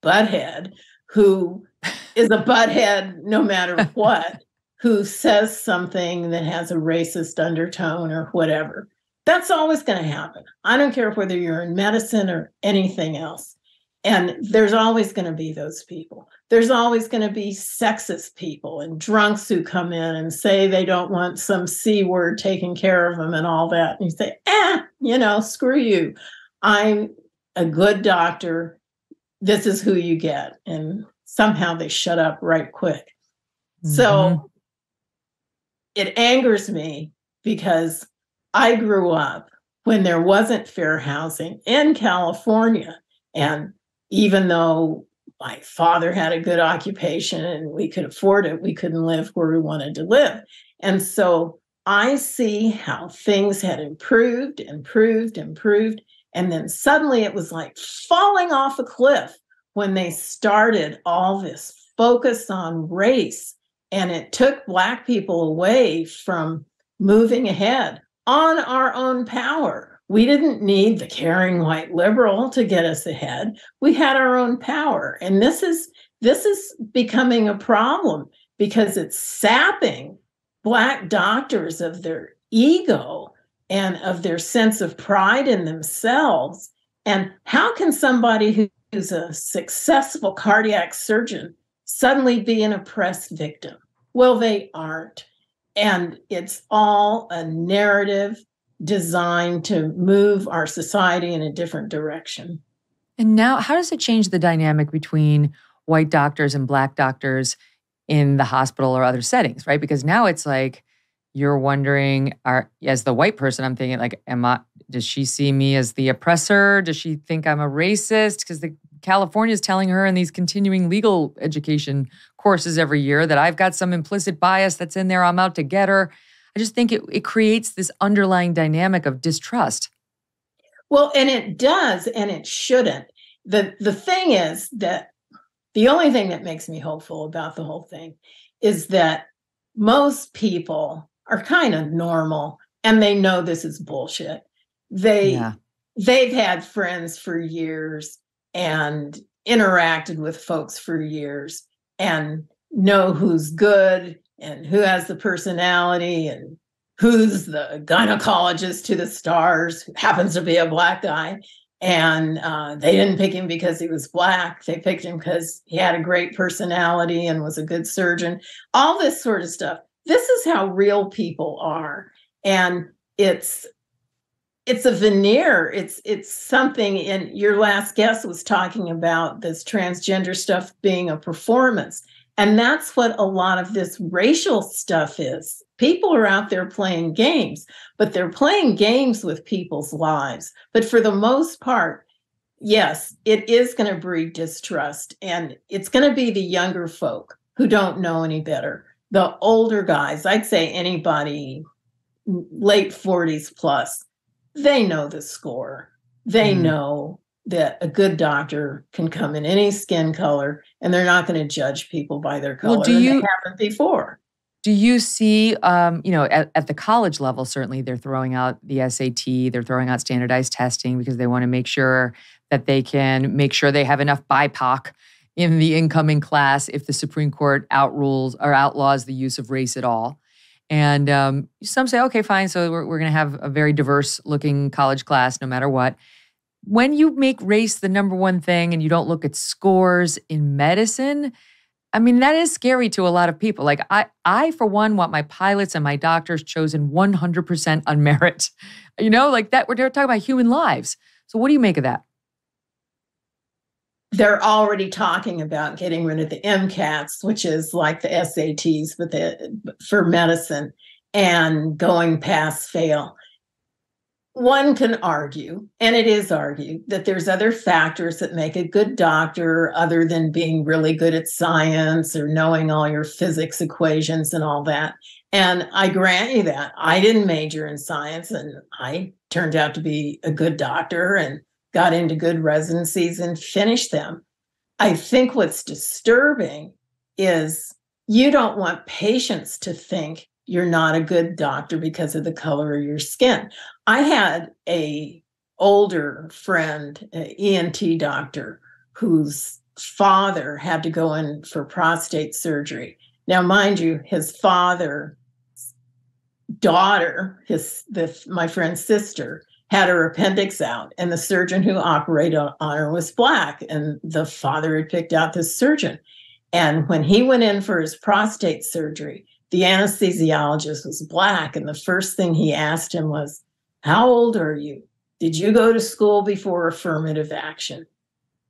butthead who is a butthead no matter what, who says something that has a racist undertone or whatever. That's always going to happen. I don't care whether you're in medicine or anything else. And there's always going to be those people. There's always going to be sexist people and drunks who come in and say they don't want some C word taken care of them and all that. And you say, screw you. I'm a good doctor. This is who you get. And somehow they shut up right quick. Mm-hmm. So it angers me because I grew up when there wasn't fair housing in California. And even though my father had a good occupation and we could afford it, we couldn't live where we wanted to live. And so I see how things had improved. And then suddenly it was like falling off a cliff when they started all this focus on race. And it took Black people away from moving ahead on our own power. We didn't need the caring white liberal to get us ahead. We had our own power. And this is becoming a problem because it's sapping Black doctors of their ego and of their sense of pride in themselves. And how can somebody who's a successful cardiac surgeon suddenly be an oppressed victim? Well, they aren't. And it's all a narrative designed to move our society in a different direction.
And now, how does it change the dynamic between white doctors and Black doctors in the hospital or other settings, right? Because now it's like you're wondering, as the white person, I'm thinking like, does she see me as the oppressor? Does she think I'm a racist? Because California is telling her in these continuing legal education courses every year that I've got some implicit bias that's in there. I'm out to get her. I just think it creates this underlying dynamic of distrust.
Well, and it does, and it shouldn't. The thing is that the only thing that makes me hopeful about the whole thing is that most people are kind of normal and they know this is bullshit. They've had friends for years and interacted with folks for years and know who's good and who has the personality and who's the gynecologist to the stars, who happens to be a Black guy. And they didn't pick him because he was Black. They picked him because he had a great personality and was a good surgeon. All this sort of stuff. This is how real people are. And it's a veneer. It's something. And your last guest was talking about this transgender stuff being a performance. And that's what a lot of this racial stuff is. People are out there playing games, but they're playing games with people's lives. But for the most part, yes, it is going to breed distrust. And it's going to be the younger folk who don't know any better. The older guys, I'd say anybody late 40s plus, they know the score. They know that a good doctor can come in any skin color and they're not going to judge people by their color. Well, they haven't before.
Do you see, at the college level, certainly they're throwing out the SAT, they're throwing out standardized testing because they want to make sure that they can make sure they have enough BIPOC in the incoming class if the Supreme Court outlaws the use of race at all. And some say, okay, fine, so we're going to have a very diverse looking college class no matter what. When you make race the number one thing and you don't look at scores in medicine, I mean, that is scary to a lot of people. Like I for one, want my pilots and my doctors chosen 100% on merit. Like that, we're talking about human lives. So what do you make of that?
They're already talking about getting rid of the MCATs, which is like the SATs, but for medicine, and going pass fail. One can argue, and it is argued, that there's other factors that make a good doctor other than being really good at science or knowing all your physics equations and all that. And I grant you that. I didn't major in science, and I turned out to be a good doctor and got into good residencies and finished them. I think what's disturbing is you don't want patients to think you're not a good doctor because of the color of your skin. I had a older friend, an ENT doctor, whose father had to go in for prostate surgery. Now, mind you, his father's daughter, my friend's sister, had her appendix out, and the surgeon who operated on her was Black, and the father had picked out this surgeon. And when he went in for his prostate surgery, the anesthesiologist was Black, and the first thing he asked him was, "How old are you? Did you go to school before affirmative action?"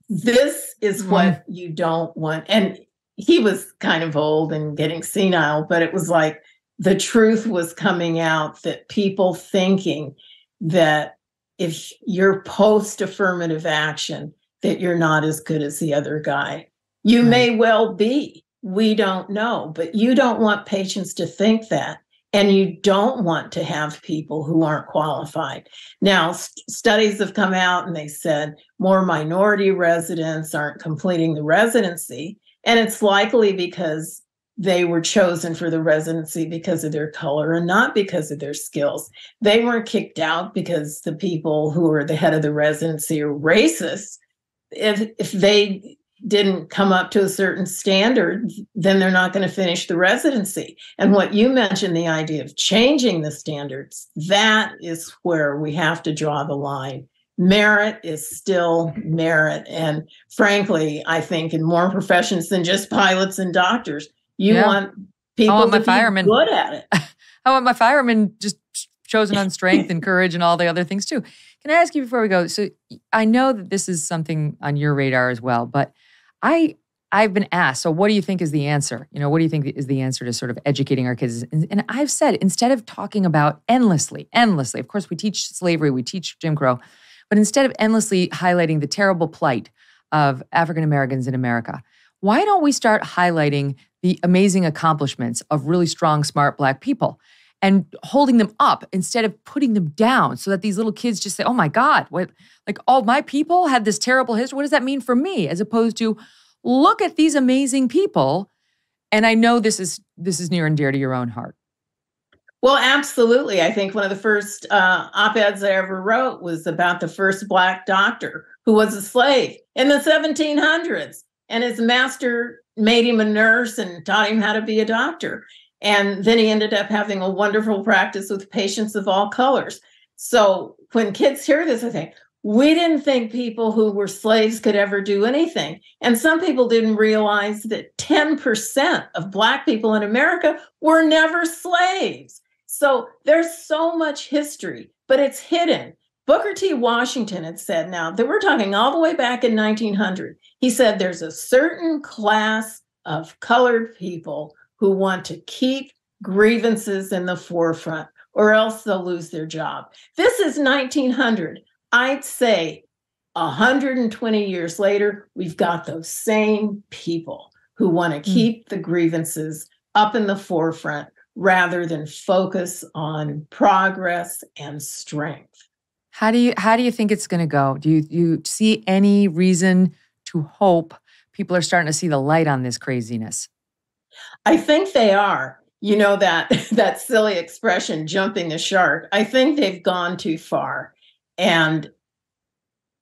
This is what you don't want. And he was kind of old and getting senile, but it was like the truth was coming out, that people thinking that if you're post-affirmative action, that you're not as good as the other guy. You may well be. We don't know. But you don't want patients to think that. And you don't want to have people who aren't qualified. Now, studies have come out and they said more minority residents aren't completing the residency. And it's likely because they were chosen for the residency because of their color and not because of their skills. They weren't kicked out because the people who are the head of the residency are racist. If they didn't come up to a certain standard, then they're not going to finish the residency. And what you mentioned, the idea of changing the standards, that is where we have to draw the line. Merit is still merit. And frankly, I think in more professions than just pilots and doctors, you want people to be good at it.
I want my firemen just chosen on strength and courage and all the other things too. Can I ask you before we go? So I know that this is something on your radar as well, but I've been asked, so what do you think is the answer? What do you think is the answer to sort of educating our kids? And I've said, instead of talking about endlessly, of course we teach slavery, we teach Jim Crow, but instead of endlessly highlighting the terrible plight of African Americans in America, why don't we start highlighting the amazing accomplishments of really strong, smart Black people and holding them up instead of putting them down, so that these little kids just say, oh my God, all my people had this terrible history. What does that mean for me? As opposed to, look at these amazing people. And I know this is near and dear to your own heart.
Well, absolutely. I think one of the first op-eds I ever wrote was about the first Black doctor who was a slave in the 1700s. And his master made him a nurse and taught him how to be a doctor. And then he ended up having a wonderful practice with patients of all colors. So when kids hear this, I think, we didn't think people who were slaves could ever do anything. And some people didn't realize that 10% of Black people in America were never slaves. So there's so much history, but it's hidden. Booker T. Washington had said, now that we're talking all the way back in 1900, he said there's a certain class of colored people who want to keep grievances in the forefront, or else they'll lose their job. This is 1900. I'd say 120 years later, we've got those same people who want to keep the grievances up in the forefront rather than focus on progress and strength.
How do you think it's going to go? Do you see any reason to hope people are starting to see the light on this craziness?
I think they are. You know, that silly expression, jumping the shark. I think they've gone too far. And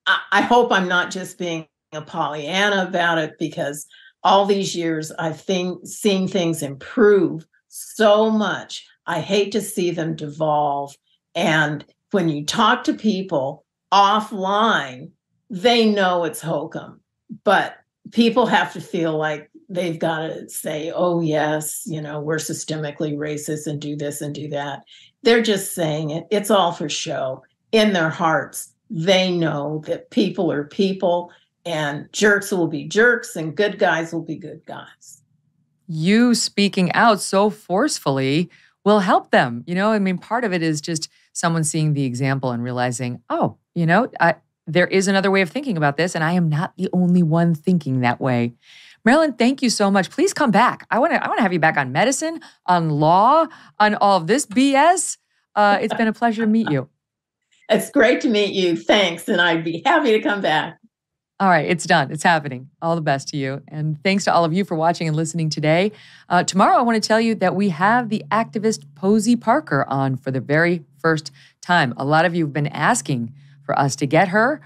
I hope I'm not just being a Pollyanna about it, because all these years I've seen things improve so much. I hate to see them devolve. And when you talk to people offline, they know it's hokum. But people have to feel like they've got to say, oh, yes, we're systemically racist and do this and do that. They're just saying it. It's all for show. In their hearts, they know that people are people, and jerks will be jerks and good guys will be good guys.
You speaking out so forcefully will help them. Part of it is just someone seeing the example and realizing, there is another way of thinking about this, and I am not the only one thinking that way. Marilyn, thank you so much. Please come back. I want to have you back on medicine, on law, on all of this BS. It's been a pleasure to meet you.
It's great to meet you. Thanks. And I'd be happy to come back.
All right. It's done. It's happening. All the best to you. And thanks to all of you for watching and listening today. Tomorrow, I want to tell you that we have the activist Posey Parker on for the very first time. A lot of you have been asking for us to get her.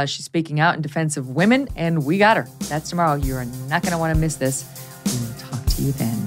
She's speaking out in defense of women, and we got her. That's tomorrow. You're not going to want to miss this. We will talk to you then.